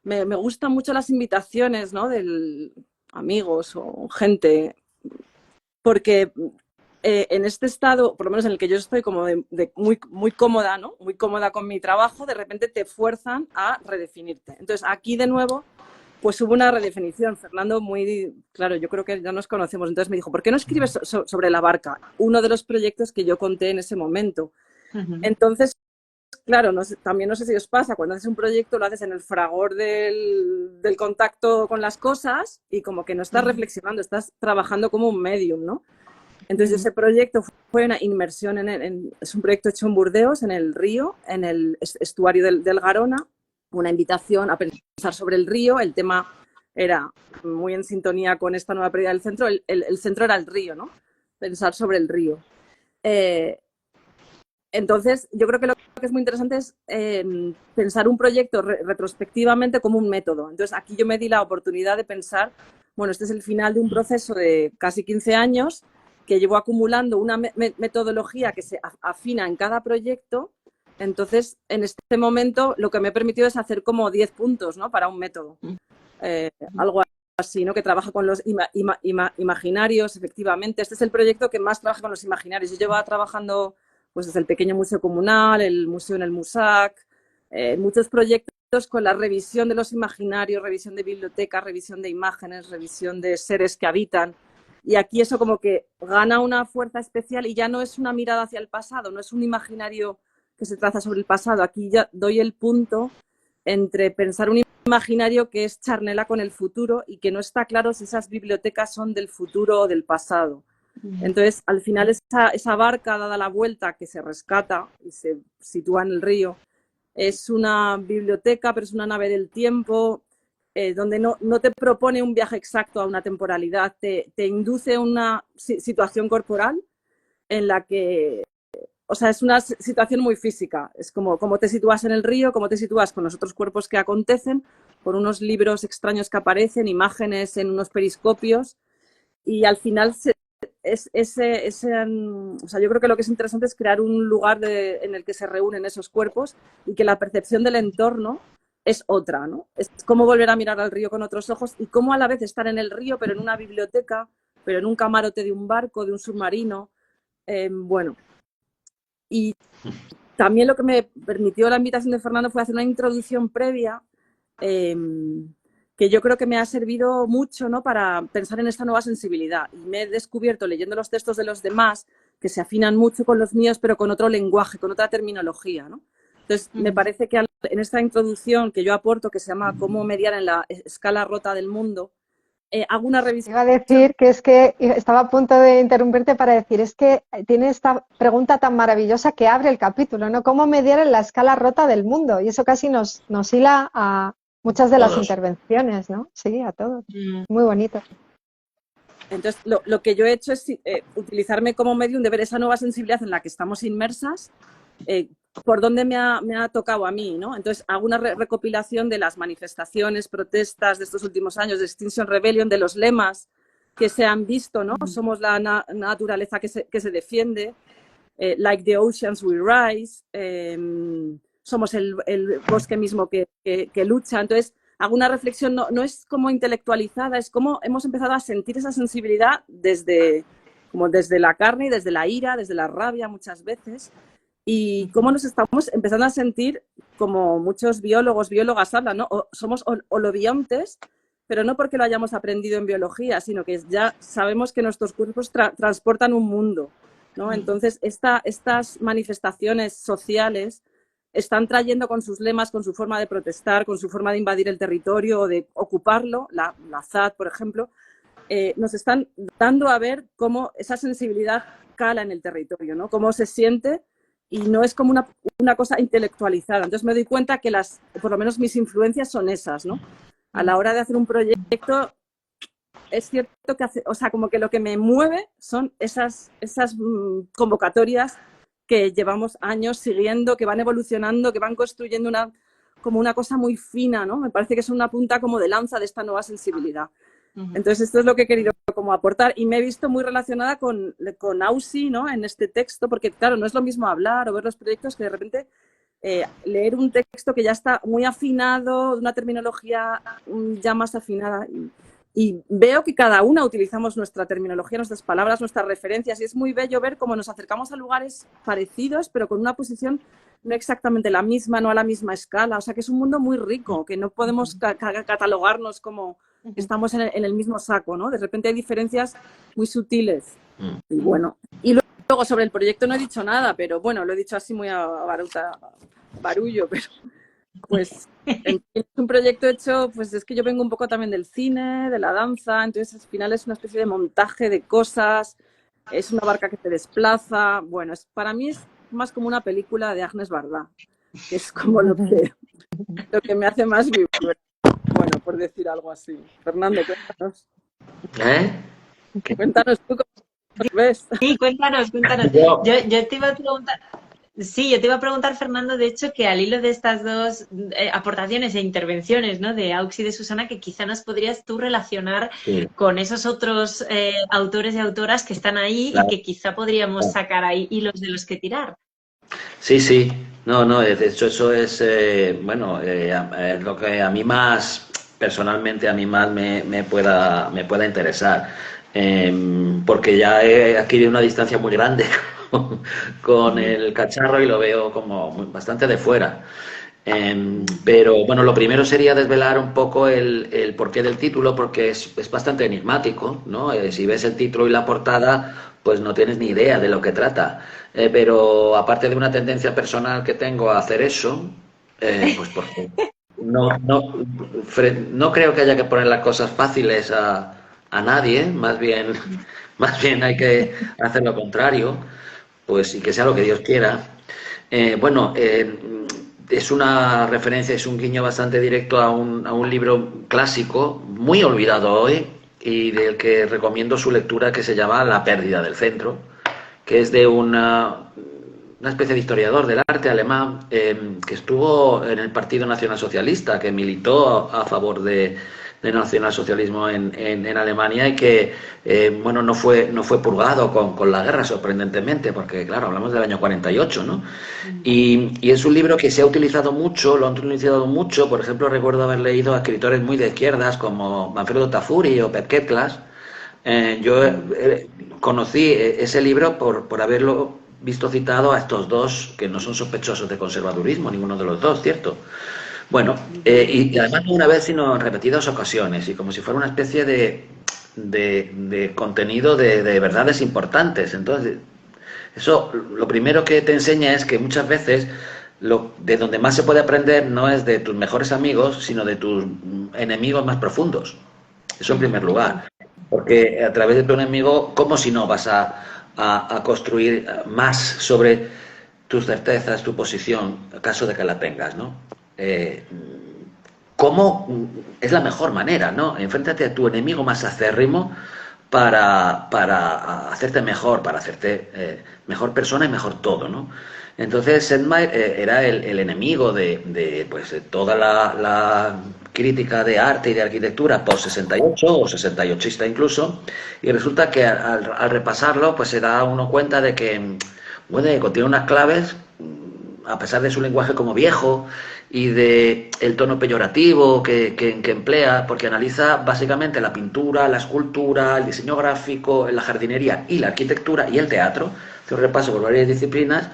me gustan mucho las invitaciones, ¿no? De amigos o gente, porque en este estado, por lo menos en el que yo estoy como muy, muy cómoda, ¿no? Muy cómoda con mi trabajo, de repente te fuerzan a redefinirte. Entonces, aquí de nuevo, pues hubo una redefinición. Fernando, muy claro, yo creo que ya nos conocemos. Entonces me dijo, ¿por qué no escribes sobre la barca? Uno de los proyectos que yo conté en ese momento. Entonces, claro, también no sé si os pasa, cuando haces un proyecto lo haces en el fragor del contacto con las cosas y como que no estás reflexionando, estás trabajando como un medium, ¿no? Entonces ese proyecto fue una inmersión es un proyecto hecho en Burdeos, en el río, en el estuario del Garona, una invitación a pensar sobre el río. El tema era muy en sintonía con esta nueva pérdida del centro. El centro era el río, ¿no? Pensar sobre el río. Entonces, yo creo que lo que es muy interesante es pensar un proyecto retrospectivamente como un método. Entonces, aquí yo me di la oportunidad de pensar, bueno, este es el final de un proceso de casi 15 años que llevo acumulando una metodología que se afina en cada proyecto. Entonces, en este momento, lo que me he permitido es hacer como 10 puntos, ¿no? Para un método. Algo así, ¿no? Que trabaja con los imaginarios, efectivamente. Este es el proyecto que más trabaja con los imaginarios. Yo llevaba trabajando pues desde el pequeño museo comunal, el museo en el MUSAC, muchos proyectos con la revisión de los imaginarios, revisión de bibliotecas, revisión de imágenes, revisión de seres que habitan. Y aquí eso como que gana una fuerza especial y ya no es una mirada hacia el pasado, no es un imaginario que se traza sobre el pasado. Aquí ya doy el punto entre pensar un imaginario que es charnela con el futuro y que no está claro si esas bibliotecas son del futuro o del pasado. Entonces, al final, esa barca dada la vuelta que se rescata y se sitúa en el río, es una biblioteca, pero es una nave del tiempo, donde no te propone un viaje exacto a una temporalidad, te induce una situación corporal en la que, o sea, es una situación muy física. Es como cómo te sitúas en el río, cómo te sitúas con los otros cuerpos que acontecen, por unos libros extraños que aparecen, imágenes en unos periscopios, y al final o sea, yo creo que lo que es interesante es crear un lugar en el que se reúnen esos cuerpos y que la percepción del entorno es otra, ¿no? Es cómo volver a mirar al río con otros ojos y cómo a la vez estar en el río, pero en una biblioteca, pero en un camarote de un barco, de un submarino. Bueno, y también lo que me permitió la invitación de Fernando fue hacer una introducción previa que yo creo que me ha servido mucho, ¿no? Para pensar en esta nueva sensibilidad. Y me he descubierto leyendo los textos de los demás que se afinan mucho con los míos, pero con otro lenguaje, con otra terminología, ¿no? Entonces, me parece que en esta introducción que yo aporto, que se llama Cómo mediar en la escala rota del mundo, hago una revisión. Iba a decir que es que estaba a punto de interrumpirte para decir, es que tiene esta pregunta tan maravillosa que abre el capítulo, ¿no? ¿Cómo mediar en la escala rota del mundo? Y eso casi nos hila a muchas de las Todos. intervenciones, ¿no? Sí, a todos. Muy bonito. Entonces, lo que yo he hecho es utilizarme como medium de ver esa nueva sensibilidad en la que estamos inmersas, por dónde me ha tocado a mí, ¿no? Entonces, hago una recopilación de las manifestaciones, protestas de estos últimos años, de Extinction Rebellion, de los lemas que se han visto, ¿no? Somos la naturaleza que se defiende, like the oceans we rise, somos el bosque mismo que lucha. Entonces, hago una reflexión, no es como intelectualizada, es como hemos empezado a sentir esa sensibilidad desde la carne, desde la ira, desde la rabia muchas veces, y cómo nos estamos empezando a sentir, como muchos biólogas hablan, ¿no? Somos holobiontes, pero no porque lo hayamos aprendido en biología, sino que ya sabemos que nuestros cuerpos transportan un mundo, ¿no? Entonces, estas manifestaciones sociales están trayendo con sus lemas, con su forma de protestar, con su forma de invadir el territorio o de ocuparlo, la ZAD, por ejemplo, nos están dando a ver cómo esa sensibilidad cala en el territorio, ¿no? Cómo se siente, y no es como una cosa intelectualizada. Entonces me doy cuenta que por lo menos mis influencias son esas, ¿no? A la hora de hacer un proyecto, es cierto que como que lo que me mueve son esas convocatorias que llevamos años siguiendo, que van evolucionando, que van construyendo como una cosa muy fina, ¿no? Me parece que es una punta como de lanza de esta nueva sensibilidad. Entonces, esto es lo que he querido como aportar, y me he visto muy relacionada con Ausi, ¿no? En este texto, porque claro, no es lo mismo hablar o ver los proyectos que de repente leer un texto que ya está muy afinado, de una terminología ya más afinada, y veo que cada una utilizamos nuestra terminología, nuestras palabras, nuestras referencias, y es muy bello ver cómo nos acercamos a lugares parecidos, pero con una posición no exactamente la misma, no a la misma escala. O sea, que es un mundo muy rico, que no podemos catalogarnos como estamos en el mismo saco, ¿no? De repente hay diferencias muy sutiles. Y bueno, y luego sobre el proyecto no he dicho nada, pero bueno, lo he dicho así muy a barullo, pero pues es un proyecto hecho, pues es que yo vengo un poco también del cine, de la danza, entonces al final es una especie de montaje de cosas, es una barca que se desplaza, bueno, para mí es más como una película de Agnes Varda, que es como lo que me hace más vibrar. Bueno, por decir algo así. Fernando, cuéntanos. Cuéntanos tú cómo ves. Sí, cuéntanos. Yo te iba a preguntar... Sí, yo te iba a preguntar, Fernando, de hecho, que al hilo de estas dos aportaciones e intervenciones, ¿no? De Aux y de Susana, que quizá nos podrías tú relacionar con esos otros autores y autoras que están ahí, claro, y que quizá podríamos sacar ahí hilos de los que tirar. Sí. No, de hecho eso es, lo que a mí más, personalmente, a mí más me pueda interesar, porque ya he adquirido una distancia muy grande con el cacharro y lo veo como bastante de fuera. Pero bueno, lo primero sería desvelar un poco el porqué del título, porque es bastante enigmático, ¿no? Si ves el título y la portada, pues no tienes ni idea de lo que trata. Pero aparte de una tendencia personal que tengo a hacer eso, pues porque no creo que haya que poner las cosas fáciles a nadie, más bien hay que hacer lo contrario, pues, y que sea lo que Dios quiera. Es una referencia, es un guiño bastante directo a un libro clásico, muy olvidado hoy, y del que recomiendo su lectura, que se llama La pérdida del centro, que es de una especie de historiador del arte alemán, que estuvo en el Partido Nacional Socialista, que militó a favor del nacionalsocialismo en Alemania, y que no fue purgado con la guerra, sorprendentemente, porque claro, hablamos del año 48, ¿no? Y es un libro que se ha utilizado mucho, lo han utilizado mucho. Por ejemplo, recuerdo haber leído a escritores muy de izquierdas como Manfredo Tafuri o Per Ketlas. Yo conocí ese libro por haberlo visto citado a estos dos, que no son sospechosos de conservadurismo, ninguno de los dos, ¿cierto? Bueno, y además no una vez, sino en repetidas ocasiones, y como si fuera una especie de contenido de verdades importantes. Entonces, eso lo primero que te enseña es que muchas veces de donde más se puede aprender no es de tus mejores amigos, sino de tus enemigos más profundos. Eso en primer lugar. Porque a través de tu enemigo, ¿cómo si no vas a construir más sobre tus certezas, tu posición, en caso de que la tengas, ¿no? ¿Cómo es la mejor manera, ¿no? Enfréntate a tu enemigo más acérrimo para hacerte mejor, para hacerte mejor persona y mejor todo, ¿no? Entonces, Sedgwick era el enemigo pues, de toda la crítica de arte y de arquitectura post-68 o 68ista incluso, y resulta que al repasarlo, pues se da uno cuenta de que, bueno, contiene unas claves, a pesar de su lenguaje como viejo y de el tono peyorativo que emplea, porque analiza básicamente la pintura, la escultura, el diseño gráfico, la jardinería y la arquitectura y el teatro, hace un repaso por varias disciplinas,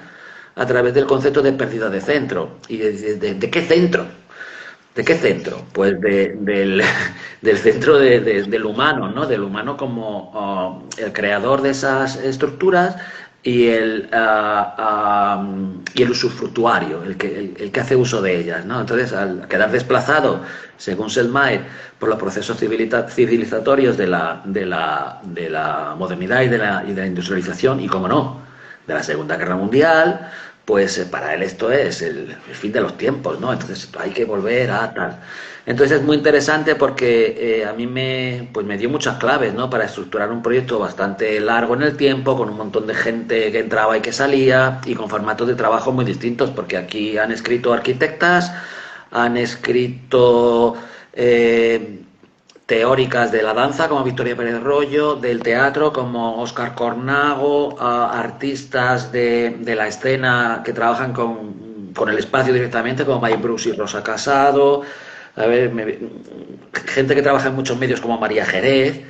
a través del concepto de pérdida de centro. ¿Y de qué centro? ¿De qué centro? Pues del centro del humano, ¿no? Del humano como el creador de esas estructuras y el usufructuario, el que hace uso de ellas, ¿no? Entonces, al quedar desplazado, según Selmayr, por los procesos civilizatorios de la modernidad y de la industrialización, y como no, de la Segunda Guerra Mundial, pues para él esto es el fin de los tiempos, ¿no? Entonces hay que volver a tal. Entonces es muy interesante porque a mí me dio muchas claves, ¿no? Para estructurar un proyecto bastante largo en el tiempo, con un montón de gente que entraba y que salía, y con formatos de trabajo muy distintos, porque aquí han escrito arquitectas, han escrito teóricas de la danza como Victoria Pérez Royo, del teatro como Óscar Cornago, artistas de la escena que trabajan con el espacio directamente como Mike Brooks y Rosa Casado, gente que trabaja en muchos medios como María Jerez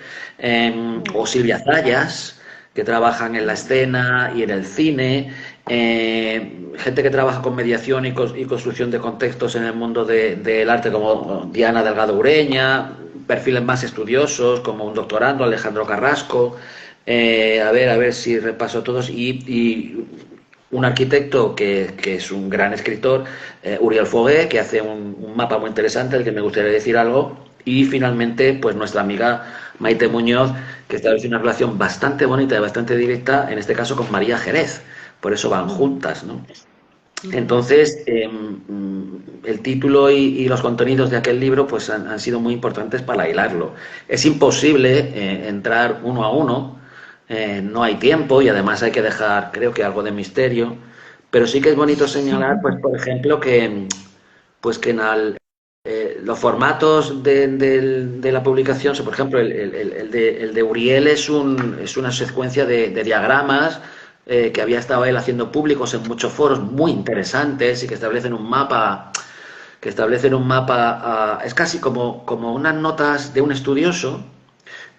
o Silvia Zayas, que trabajan en la escena y en el cine, gente que trabaja con mediación y construcción de contextos en el mundo del arte como Diana Delgado Ureña, perfiles más estudiosos como un doctorando, Alejandro Carrasco, a ver si repaso todos, y un arquitecto que es un gran escritor, Uriel Fogué, que hace un mapa muy interesante del que me gustaría decir algo, y finalmente pues nuestra amiga Maite Muñoz, que establece una relación bastante bonita y bastante directa, en este caso con María Jerez, por eso van juntas, ¿no? Entonces, el título y los contenidos de aquel libro pues han sido muy importantes para hilarlo. Es imposible entrar uno a uno, no hay tiempo y además hay que dejar, creo que algo de misterio, pero sí que es bonito señalar, pues por ejemplo, que los formatos de la publicación, por ejemplo, el de Uriel es una secuencia de diagramas que había estado él haciendo públicos en muchos foros muy interesantes y que establecen un mapa, es casi como unas notas de un estudioso,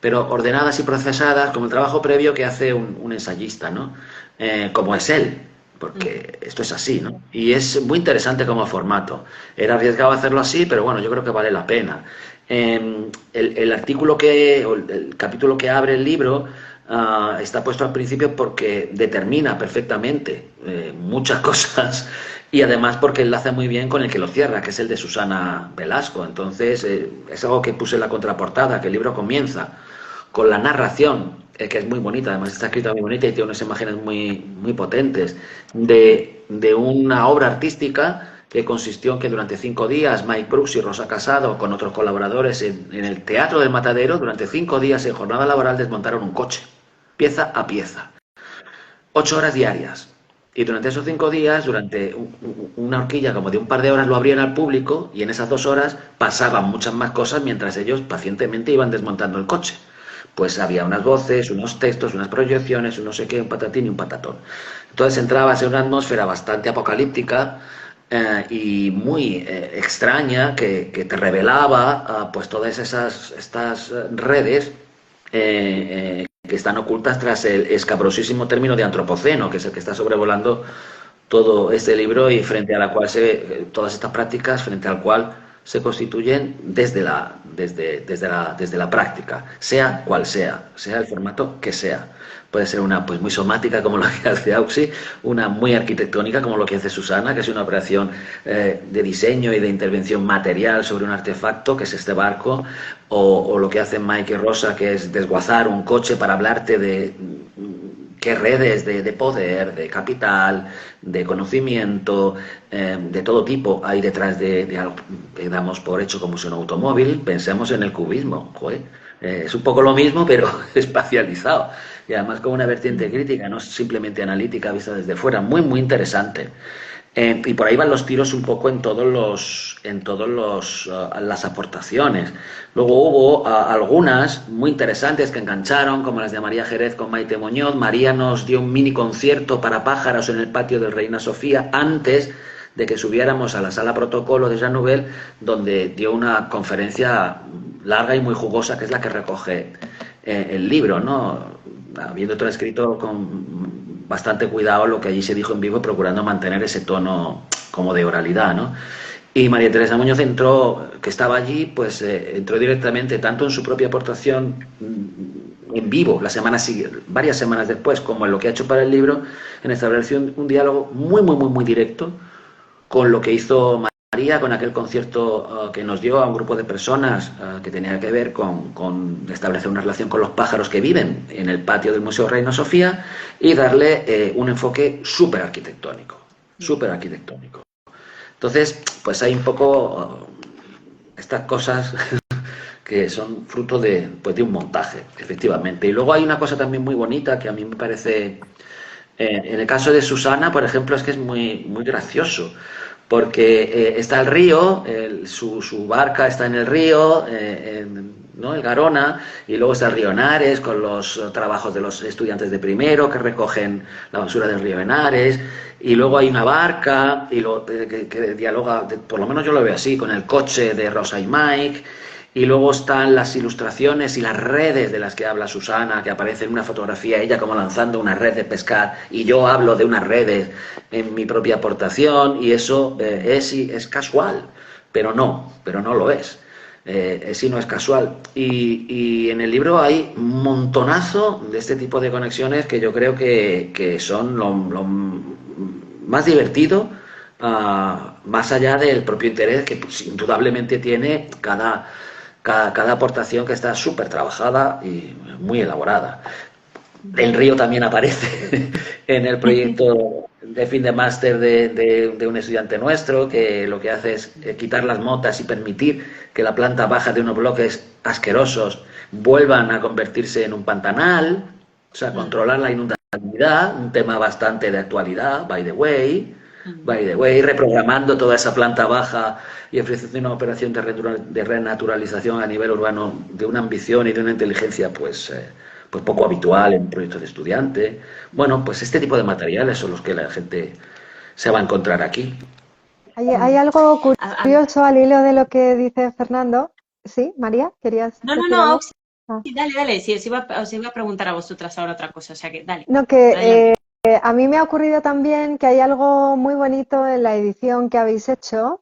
pero ordenadas y procesadas como el trabajo previo que hace un ensayista, ¿no? Como es él, porque esto es así, ¿no? Y es muy interesante como formato. Era arriesgado hacerlo así, pero bueno, yo creo que vale la pena. El artículo el capítulo que abre el libro está puesto al principio porque determina perfectamente muchas cosas y además porque enlaza muy bien con el que lo cierra, que es el de Susana Velasco. Entonces es algo que puse en la contraportada, que el libro comienza con la narración, que es muy bonita, además está escrita muy bonita y tiene unas imágenes muy, muy potentes, de una obra artística que consistió en que durante 5 días Mike Brooks y Rosa Casado, con otros colaboradores en el Teatro del Matadero, durante 5 días en jornada laboral desmontaron un coche, pieza a pieza, 8 horas diarias. Y durante esos 5 días, durante una horquilla como de un par de horas, lo abrían al público y en esas 2 horas pasaban muchas más cosas mientras ellos pacientemente iban desmontando el coche. Pues había unas voces, unos textos, unas proyecciones, un no sé qué, un patatín y un patatón. Entonces entrabas en una atmósfera bastante apocalíptica y muy extraña que te revelaba pues todas estas redes que están ocultas tras el escabrosísimo término de antropoceno, que es el que está sobrevolando todo este libro y frente a la cual todas estas prácticas, frente al cual se constituyen desde la práctica, sea cual sea el formato que sea. Puede ser una pues muy somática como lo que hace Auxi, una muy arquitectónica como lo que hace Susana, que es una operación de diseño y de intervención material sobre un artefacto, que es este barco, o lo que hacen Mike y Rosa, que es desguazar un coche para hablarte de qué redes de poder, de capital, de conocimiento, de todo tipo hay detrás de algo que damos por hecho como es un automóvil. Pensemos en el cubismo, joder. Es un poco lo mismo, pero espacializado. Y además con una vertiente crítica, no simplemente analítica, vista desde fuera. Muy, muy interesante. Y por ahí van los tiros un poco en las aportaciones. Luego hubo algunas muy interesantes que engancharon, como las de María Jerez con Maite Muñoz. María nos dio un mini concierto para pájaros en el patio del Reina Sofía antes de que subiéramos a la sala protocolo de Jean Nouvel, donde dio una conferencia larga y muy jugosa, que es la que recoge el libro, ¿no? Habiendo transcrito con bastante cuidado lo que allí se dijo en vivo, procurando mantener ese tono como de oralidad, ¿no? Y María Teresa Muñoz entró, que estaba allí, pues entró directamente tanto en su propia aportación en vivo varias semanas después, como en lo que ha hecho para el libro, en establecer un diálogo muy, muy, muy, muy directo con lo que hizo María, con aquel concierto que nos dio a un grupo de personas que tenía que ver con establecer una relación con los pájaros que viven en el patio del Museo Reina Sofía y darle un enfoque súper arquitectónico, súper arquitectónico. Entonces, pues hay un poco estas cosas que son fruto de un montaje, efectivamente. Y luego hay una cosa también muy bonita que a mí me parece, en el caso de Susana, por ejemplo, es que es muy, muy gracioso, porque está el río, su barca está en el río, ¿no? El Garona, y luego está el río Henares con los trabajos de los estudiantes de primero que recogen la basura del río Henares, y luego hay una barca que dialoga, por lo menos yo lo veo así, con el coche de Rosa y Mike. Y luego están las ilustraciones y las redes de las que habla Susana, que aparece en una fotografía, ella como lanzando una red de pescar, y yo hablo de unas redes en mi propia aportación, y eso es casual, pero no lo es. Sí, no es casual. Y en el libro hay un montonazo de este tipo de conexiones que yo creo que son lo más divertido, más allá del propio interés que pues, indudablemente tiene cada aportación, que está súper trabajada y muy elaborada. El río también aparece en el proyecto de fin de máster de un estudiante nuestro, que lo que hace es quitar las motas y permitir que la planta baja de unos bloques asquerosos vuelvan a convertirse en un pantanal, o sea, controlar la inundabilidad, un tema bastante de actualidad, by the way, reprogramando toda esa planta baja y ofreciendo una operación de renaturalización a nivel urbano de una ambición y de una inteligencia pues poco habitual en proyectos de estudiante. Bueno, pues este tipo de materiales son los que la gente se va a encontrar aquí. Hay algo curioso al hilo de lo que dice Fernando. ¿Sí, María? ¿Querías decir algo? Sí, dale. Sí, os iba a preguntar a vosotras ahora otra cosa, o sea que dale. No, que a mí me ha ocurrido también que hay algo muy bonito en la edición que habéis hecho,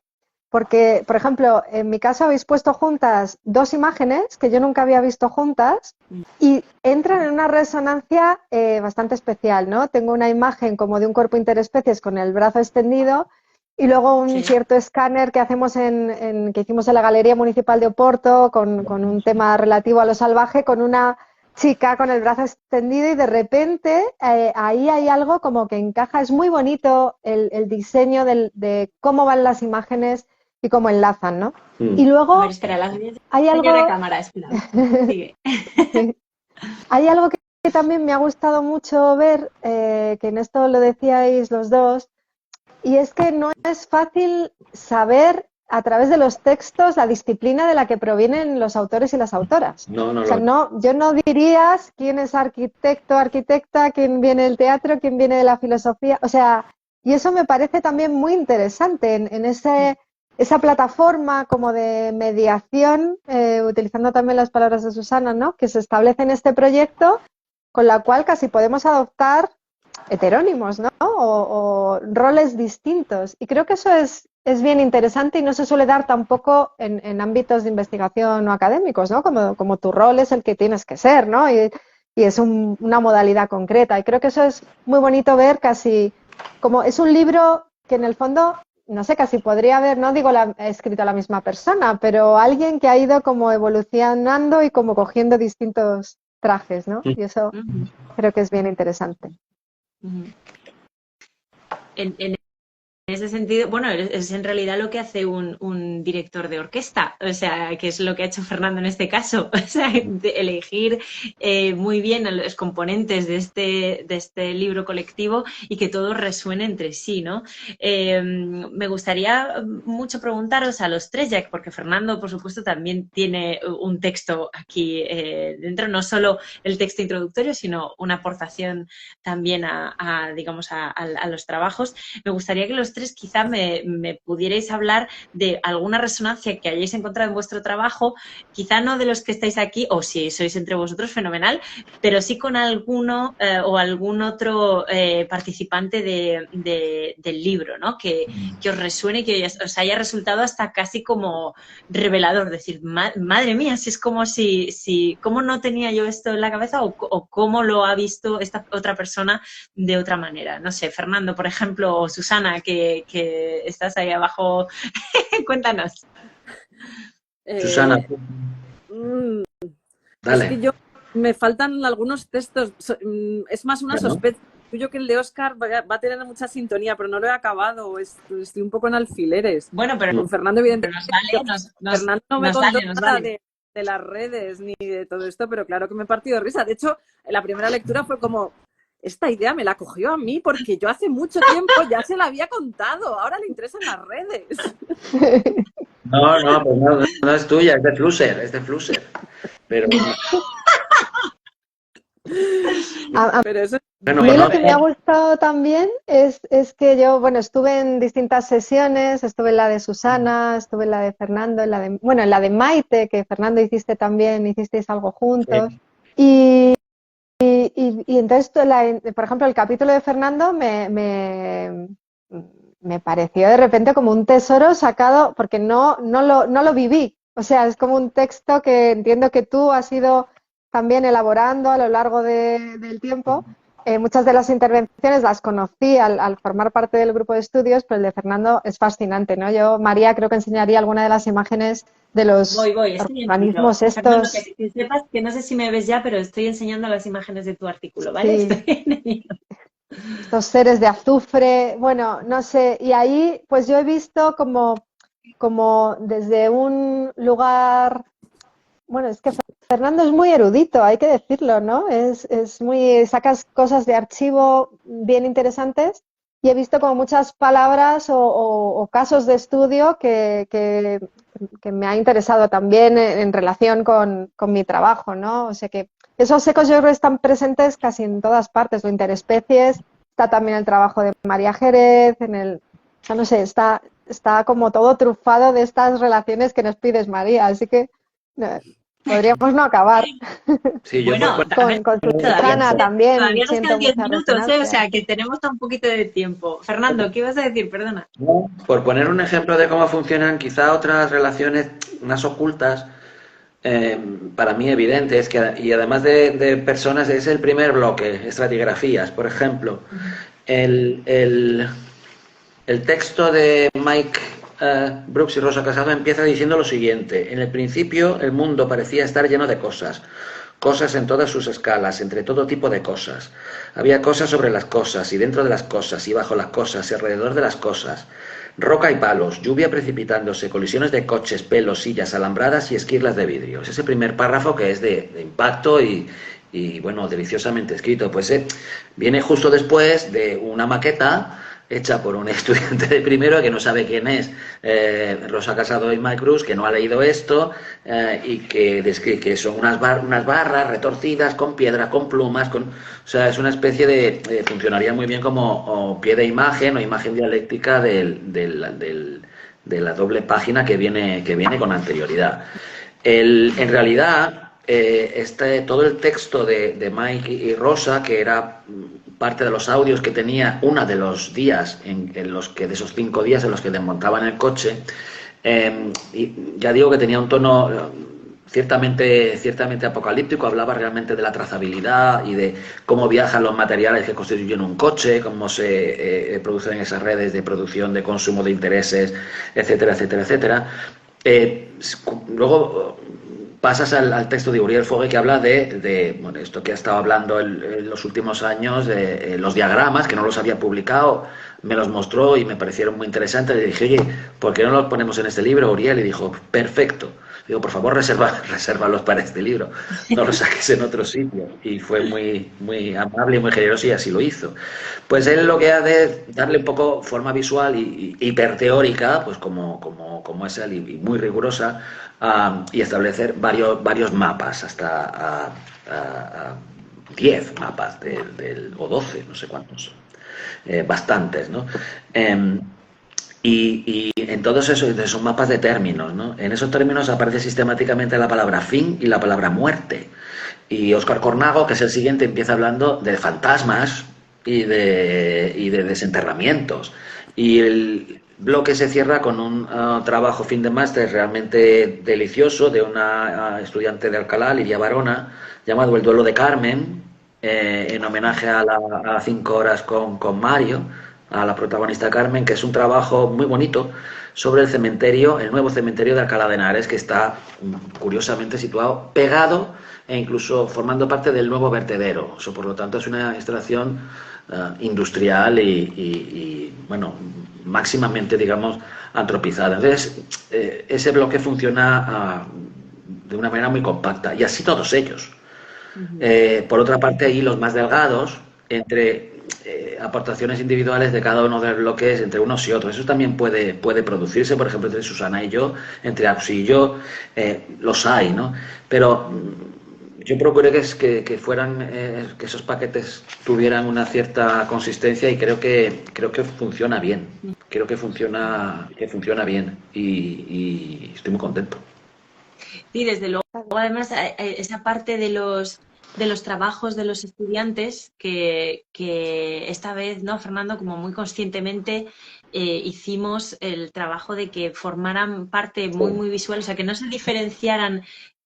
porque, por ejemplo, en mi caso habéis puesto juntas dos imágenes que yo nunca había visto juntas y entran en una resonancia bastante especial, ¿no? Tengo una imagen como de un cuerpo interespecies con el brazo extendido y luego un cierto escáner que hacemos que hicimos en la Galería Municipal de Oporto con un tema relativo a lo salvaje, con una chica con el brazo extendido y de repente ahí hay algo como que encaja. Es muy bonito el diseño de cómo van las imágenes y cómo enlazan, ¿no? Y luego a ver, espera, hay algo de cámara, espera. Sigue. Hay algo que también me ha gustado mucho ver, que en esto lo decíais los dos, y es que no es fácil saber a través de los textos la disciplina de la que provienen los autores y las autoras. Yo no dirías quién es arquitecto, arquitecta, quién viene del teatro, quién viene de la filosofía. O sea, y eso me parece también muy interesante en esa plataforma como de mediación, utilizando también las palabras de Susana, ¿no? Que se establece en este proyecto, con la cual casi podemos adoptar heterónimos, ¿no? O roles distintos. Y creo que eso es es bien interesante y no se suele dar tampoco en ámbitos de investigación o académicos, ¿no? Como tu rol es el que tienes que ser, ¿no? Y es una modalidad concreta. Y creo que eso es muy bonito ver casi como es un libro que en el fondo, no sé, casi podría haber, no digo escrito la misma persona, pero alguien que ha ido como evolucionando y como cogiendo distintos trajes, ¿no? Y eso creo que es bien interesante. En ese sentido, bueno, es en realidad lo que hace un director de orquesta, o sea, que es lo que ha hecho Fernando en este caso, o sea, elegir muy bien a los componentes de este libro colectivo y que todo resuene entre sí, ¿no? Me gustaría mucho preguntaros a los tres, ya porque Fernando, por supuesto, también tiene un texto aquí dentro, no solo el texto introductorio, sino una aportación también digamos, a los trabajos. Me gustaría que los tres quizá me pudierais hablar de alguna resonancia que hayáis encontrado en vuestro trabajo, quizá no de los que estáis aquí, o si sois entre vosotros, fenomenal, pero sí con alguno o algún otro participante del libro, ¿no? Que os resuene, que os haya resultado hasta casi como revelador, decir, madre mía, si es como si cómo no tenía yo esto en la cabeza o cómo lo ha visto esta otra persona de otra manera. No sé, Fernando, por ejemplo, o Susana, que estás ahí abajo. Cuéntanos. Susana, Es que dale. me faltan algunos textos. Es más una sospecha tuyo que el de Óscar va a tener mucha sintonía, pero no lo he acabado. Estoy un poco en alfileres. Bueno, pero con Fernando, evidentemente. Fernando no me contó nada de las redes ni de todo esto, pero claro que me he partido de risa. De hecho, en la primera lectura fue como, esta idea me la cogió a mí porque yo hace mucho tiempo ya se la había contado, ahora le interesan las redes. No, pues no es tuya, es de Flusser, Pero... Pero eso... A mí lo que me ha gustado también es que yo, bueno, estuve en distintas sesiones, estuve en la de Susana, estuve en la de Fernando, en la de Maite, que Fernando hicisteis algo juntos. Sí. Y entonces, por ejemplo, el capítulo de Fernando me pareció de repente como un tesoro sacado, porque no lo viví. O sea, es como un texto que entiendo que tú has ido también elaborando a lo largo del tiempo. Muchas de las intervenciones las conocí al formar parte del grupo de estudios, pero el de Fernando es fascinante, ¿no? Yo, María, creo que enseñaría alguna de las imágenes de los organismos estos. Fernando, que sepas que no sé si me ves ya, pero estoy enseñando las imágenes de tu artículo, ¿vale? Sí. Estos seres de azufre, bueno, no sé, y ahí pues yo he visto como desde un lugar, bueno, es que Fernando es muy erudito, hay que decirlo, ¿no? Sacas cosas de archivo bien interesantes y he visto como muchas palabras o casos de estudio que me ha interesado también en relación con mi trabajo, ¿no? O sea que esos ecos yo creo que están presentes casi en todas partes, lo interespecies, está también el trabajo de María Jerez, o sea, no sé, está como todo trufado de estas relaciones que nos pides, María, así que podríamos no acabar. Sí, bueno, con Susana también. Todavía nos quedan 10 minutos, o sea que tenemos tan poquito de tiempo. Fernando, ¿qué ibas a decir? Perdona. Por poner un ejemplo de cómo funcionan quizá otras relaciones más ocultas, para mí evidentes, y además de personas, es el primer bloque, estratigrafías. Por ejemplo, el texto de Mike Brooks y Rosa Casado empieza diciendo lo siguiente: en el principio el mundo parecía estar lleno de cosas en todas sus escalas, entre todo tipo de cosas. Había cosas sobre las cosas, y dentro de las cosas, y bajo las cosas, y alrededor de las cosas. Roca y palos, lluvia precipitándose, colisiones de coches, pelos, sillas, alambradas y esquirlas de vidrio. Es ese primer párrafo que es de impacto y bueno, deliciosamente escrito. Pues viene justo después de una maqueta hecha por un estudiante de primero que no sabe quién es Rosa Casado y Mike Brooks, que no ha leído esto y que describe que son unas barras retorcidas con piedra, con plumas, o sea, es una especie de funcionaría muy bien como pie de imagen o imagen dialéctica de la doble página que viene con anterioridad. En realidad, todo el texto de Mike y Rosa, que era parte de los audios que tenía una de los días en los que, de esos 5 días en los que desmontaban el coche. Y ya digo que tenía un tono ciertamente apocalíptico, hablaba realmente de la trazabilidad y de cómo viajan los materiales que constituyen un coche, cómo se producen esas redes de producción, de consumo de intereses, etcétera, etcétera, etcétera. Luego pasas al texto de Uriel Fogue, que habla de bueno, esto que ha estado hablando en los últimos años, de los diagramas, que no los había publicado, me los mostró y me parecieron muy interesantes. Le dije, oye, ¿por qué no los ponemos en este libro, Uriel? Y dijo, perfecto. Digo, por favor, resérvalos para este libro, no los saques en otro sitio. Y fue muy amable y muy generoso y así lo hizo. Pues él lo que hace es darle un poco forma visual y hiperteórica, pues como es él, y muy rigurosa, y establecer varios mapas, hasta 10 mapas o 12, no sé cuántos, bastantes, ¿no? Y en todos esos son mapas de términos, ¿no? En esos términos aparece sistemáticamente la palabra fin y la palabra muerte. Y Óscar Cornago, que es el siguiente, empieza hablando de fantasmas y de desenterramientos. Y el bloque se cierra con un trabajo fin de máster realmente delicioso de una estudiante de Alcalá, Lidia Barona, llamado El duelo de Carmen, en homenaje a 5 horas con Mario, a la protagonista Carmen, que es un trabajo muy bonito sobre el nuevo cementerio de Alcalá de Henares, que está curiosamente situado pegado e incluso formando parte del nuevo vertedero. Eso, por lo tanto, es una instalación industrial y, bueno, máximamente, digamos, antropizada. Entonces, ese bloque funciona de una manera muy compacta, y así todos ellos. Por otra parte, ahí los más delgados, entre aportaciones individuales de cada uno de los bloques, entre unos y otros. Eso también puede producirse, por ejemplo, entre Susana y yo, entre Ausi y yo, los hay, ¿no? Pero yo procuré que fueran, que esos paquetes tuvieran una cierta consistencia, y creo que funciona bien. Creo que funciona bien, y estoy muy contento. Sí, desde luego. Además, esa parte de los trabajos de los estudiantes que esta vez, ¿no, Fernando? Como muy conscientemente hicimos el trabajo de que formaran parte muy visual, o sea, que no se diferenciaran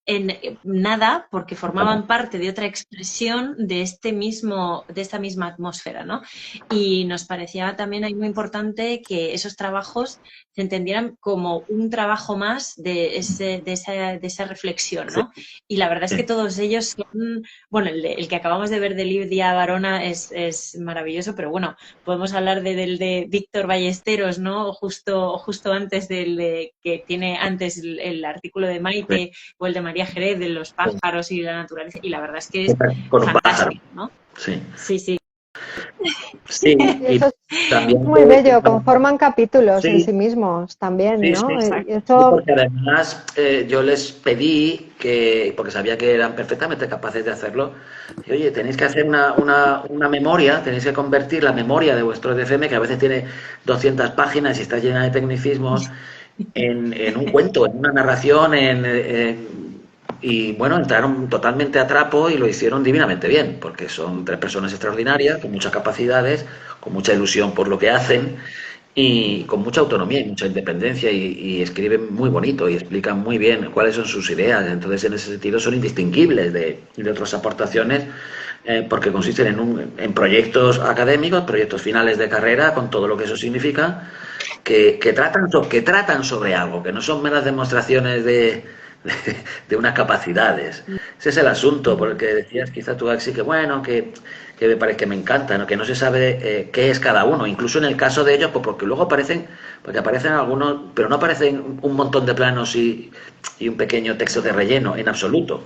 en nada, porque formaban parte de otra expresión de esta misma atmósfera, ¿no? Y nos parecía también ahí muy importante que esos trabajos se entendieran como un trabajo más de esa reflexión, ¿no? Y la verdad es que todos ellos son, bueno, el que acabamos de ver de Lidia Barona es maravilloso, pero bueno, podemos hablar del de Víctor Ballesteros, ¿no? Justo antes que tiene antes el artículo de Maite, o el de María Jerez, de los pájaros y la naturaleza, y la verdad es que es fantástico, ¿no? Sí. Sí. Sí, y eso también es muy bello, conforman capítulos en sí mismos también, ¿no? Sí, Eso... porque además yo les pedí porque sabía que eran perfectamente capaces de hacerlo, y, oye, tenéis que hacer una memoria, tenéis que convertir la memoria de vuestro DFM, que a veces tiene 200 páginas y está llena de tecnicismos, en un cuento, en una narración, y bueno, entraron totalmente a trapo y lo hicieron divinamente bien, porque son 3 personas extraordinarias, con muchas capacidades, con mucha ilusión por lo que hacen, y con mucha autonomía y mucha independencia, y escriben muy bonito y explican muy bien cuáles son sus ideas. Entonces, en ese sentido, son indistinguibles de otras aportaciones, porque consisten en proyectos académicos, proyectos finales de carrera, con todo lo que eso significa, que tratan sobre algo, que no son meras demostraciones de unas capacidades. Ese es el asunto, porque decías quizá tú, Axi, que bueno, que me parece que me encanta, ¿no? Que no se sabe qué es cada uno, incluso en el caso de ellos, pues porque luego aparecen algunos, pero no aparecen un montón de planos y un pequeño texto de relleno, en absoluto.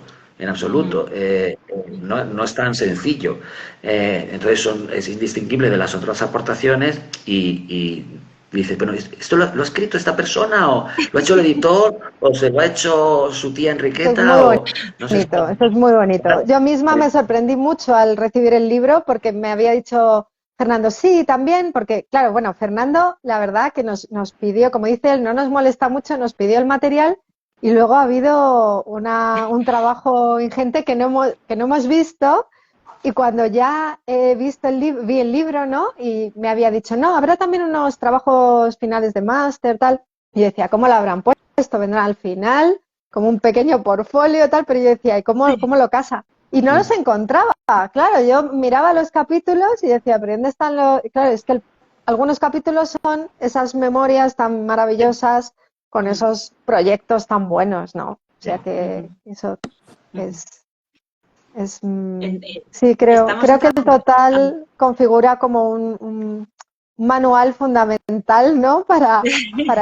No es tan sencillo. Entonces es indistinguible de las otras aportaciones, y dices, bueno, ¿esto lo ha escrito esta persona, o lo ha hecho el editor, o se lo ha hecho su tía Enriqueta? Eso es muy bonito. Yo misma me sorprendí mucho al recibir el libro, porque me había dicho Fernando, sí, también, porque claro, bueno, Fernando, la verdad que nos pidió, como dice él, no nos molesta mucho, nos pidió el material, y luego ha habido un trabajo ingente que no hemos visto, Y cuando ya he visto vi el libro, ¿no? Y me había dicho, no, habrá también unos trabajos finales de máster, tal. Y yo decía, ¿cómo lo habrán puesto? Vendrán al final, como un pequeño portfolio, tal. Pero yo decía, ¿y cómo lo casa? Y no los encontraba. Claro, yo miraba los capítulos y decía, ¿pero dónde están los...? Y claro, es que algunos capítulos son esas memorias tan maravillosas con esos proyectos tan buenos, ¿no? O sea que eso es... sí, creo que el total configura como un manual fundamental, ¿no? Para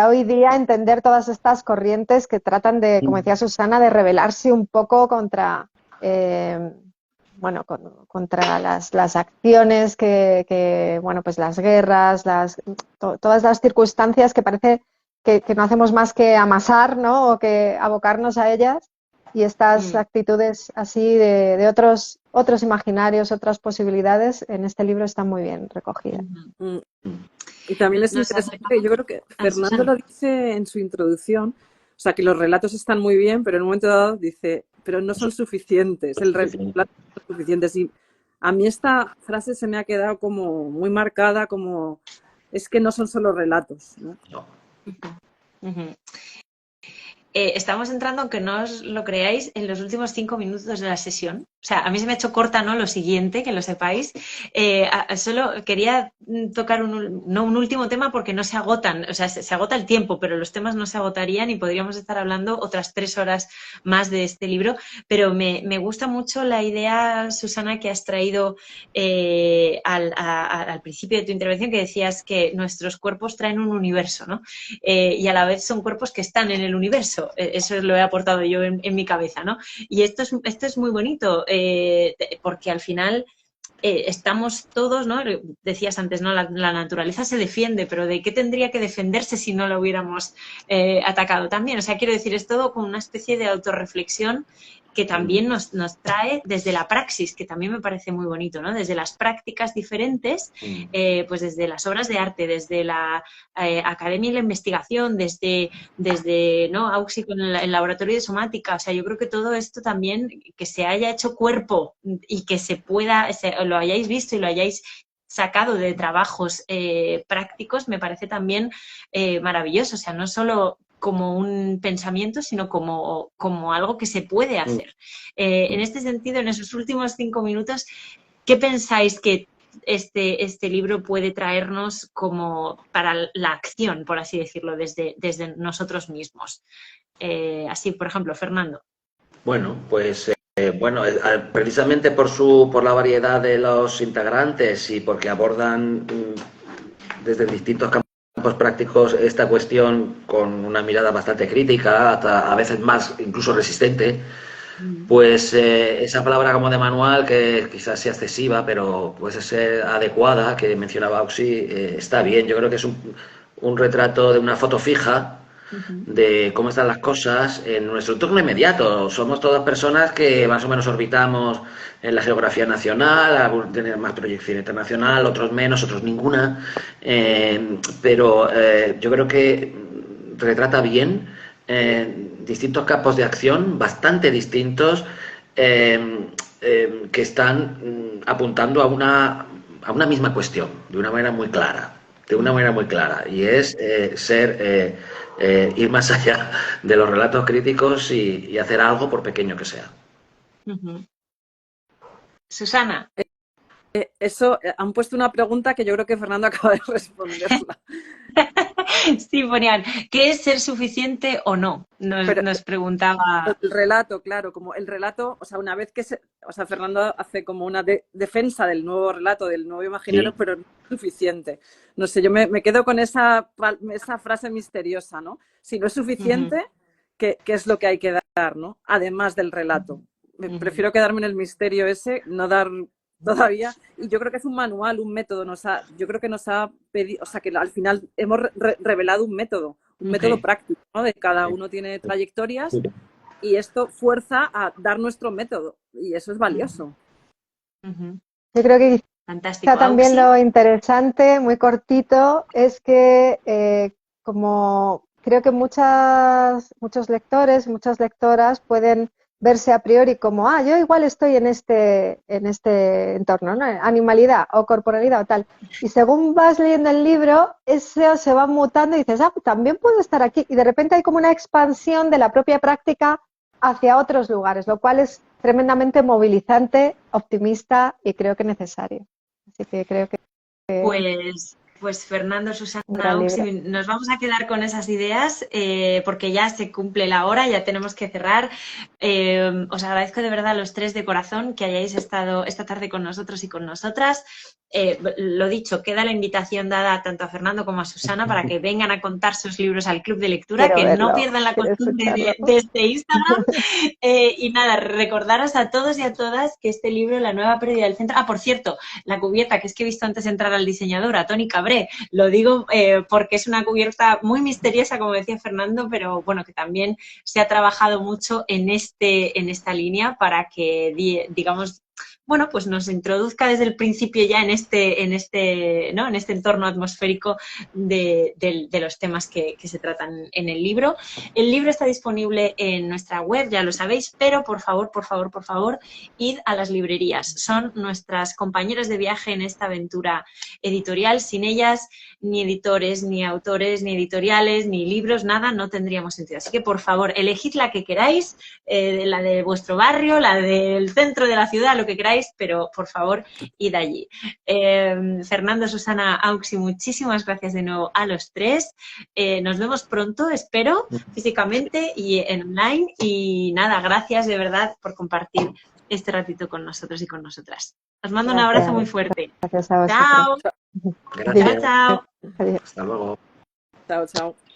hoy día entender todas estas corrientes que tratan de, como decía Susana, de rebelarse un poco contra, bueno, contra las acciones bueno, pues las guerras, todas las circunstancias que parece que no hacemos más que amasar, ¿no? O que abocarnos a ellas. Y estas actitudes así de otros imaginarios, otras posibilidades, en este libro están muy bien recogidas. Y también es interesante, yo creo que Fernando lo dice en su introducción, o sea, que los relatos están muy bien, pero en un momento dado dice, pero no son suficientes, el relato no son suficientes. Y a mí esta frase se me ha quedado como muy marcada, como es que no son solo relatos, ¿no? Estamos entrando, aunque no os lo creáis, en los últimos 5 minutos de la sesión. O sea, a mí se me ha hecho corta, ¿no? Lo siguiente, que lo sepáis. Solo quería tocar un último tema porque no se agotan, o sea, se agota el tiempo, pero los temas no se agotarían y podríamos estar hablando otras 3 horas más de este libro. Pero me gusta mucho la idea, Susana, que has traído al principio de tu intervención, que decías que nuestros cuerpos traen un universo, ¿no? Y a la vez son cuerpos que están en el universo. Eso lo he aportado yo en mi cabeza, ¿no? Y esto es muy bonito, porque al final estamos todos, ¿no? Decías antes, ¿no? La naturaleza se defiende, pero ¿de qué tendría que defenderse si no la hubiéramos atacado también? O sea, quiero decir, es todo como una especie de autorreflexión que también nos trae desde la praxis, que también me parece muy bonito, ¿no? Desde las prácticas diferentes, pues desde las obras de arte, desde la academia y la investigación, desde ¿no? Auxi con el laboratorio de somática. O sea, yo creo que todo esto también, que se haya hecho cuerpo y que se pueda, lo hayáis visto y lo hayáis sacado de trabajos prácticos, me parece también maravilloso. O sea, no solo como un pensamiento, sino como algo que se puede hacer. En este sentido, en esos últimos 5 minutos, ¿qué pensáis que este libro puede traernos como para la acción, por así decirlo, desde nosotros mismos? Así, por ejemplo, Fernando. Bueno, pues precisamente por la variedad de los integrantes y porque abordan desde distintos campos prácticos esta cuestión con una mirada bastante crítica, hasta a veces más incluso resistente, pues esa palabra como de manual, que quizás sea excesiva, pero puede ser adecuada, que mencionaba Auxi, está bien. Yo creo que es un retrato de una foto fija de cómo están las cosas en nuestro entorno inmediato. Somos todas personas que más o menos orbitamos en la geografía nacional, algunos tienen más proyección internacional, otros menos, otros ninguna, pero yo creo que retrata bien distintos campos de acción, bastante distintos, que están apuntando a una misma cuestión, de una manera muy clara. Y es ir más allá de los relatos críticos y hacer algo por pequeño que sea. Susana. Eso, han puesto una pregunta que yo creo que Fernando acaba de responderla. Sí, ponían, ¿qué es ser suficiente o no? Nos preguntaba. El relato, claro, como el relato, o sea, una vez que Fernando hace como una defensa del nuevo relato, del nuevo imaginario, sí, pero no es suficiente. No sé, yo me quedo con esa frase misteriosa, ¿no? Si no es suficiente, ¿qué es lo que hay que dar, ¿no? Además del relato. Prefiero quedarme en el misterio ese, no dar todavía, y yo creo que es un manual, un método, yo creo que nos ha pedido, o sea, que al final hemos revelado un método práctico, ¿no? De cada uno tiene trayectorias y esto fuerza a dar nuestro método y eso es valioso. Yo creo que fantástico. También lo interesante, muy cortito, es que como creo que muchos lectores, muchas lectoras pueden verse a priori como, yo igual estoy en este entorno, ¿no? Animalidad o corporalidad o tal. Y según vas leyendo el libro, eso se va mutando y dices, también puedo estar aquí. Y de repente hay como una expansión de la propia práctica hacia otros lugares, lo cual es tremendamente movilizante, optimista y creo que necesario. Así que creo que Pues Fernando, un Susana, gran libro. Auxi, nos vamos a quedar con esas ideas porque ya se cumple la hora, ya tenemos que cerrar. Os agradezco de verdad a los tres de corazón que hayáis estado esta tarde con nosotros y con nosotras. Lo dicho, queda la invitación dada tanto a Fernando como a Susana para que vengan a contar sus libros al Club de Lectura, Quiero que verlo, no pierdan la quiero costumbre escucharlo. de este Instagram. Y nada, recordaros a todos y a todas que este libro, La nueva pérdida del centro... por cierto, la cubierta, que es que he visto antes entrar al diseñador, a Tony Cabré, lo digo porque es una cubierta muy misteriosa, como decía Fernando, pero bueno, que también se ha trabajado mucho en esta línea para que, digamos, bueno, pues nos introduzca desde el principio ya en este entorno atmosférico de los temas que se tratan en el libro. El libro está disponible en nuestra web, ya lo sabéis, pero por favor, id a las librerías. Son nuestras compañeras de viaje en esta aventura editorial. Sin ellas, ni editores, ni autores, ni editoriales, ni libros, nada, no tendríamos sentido. Así que, por favor, elegid la que queráis, la de vuestro barrio, la del centro de la ciudad, lo que queráis, pero por favor, id allí. Fernando, Susana, Auxi, muchísimas gracias de nuevo a los tres. Nos vemos pronto, espero, físicamente y en online. Y nada, gracias de verdad por compartir este ratito con nosotros y con nosotras. Os mando un abrazo muy fuerte. Gracias a vosotros. Chao. Gracias. Chao. Adiós. Hasta luego. Chao, chao.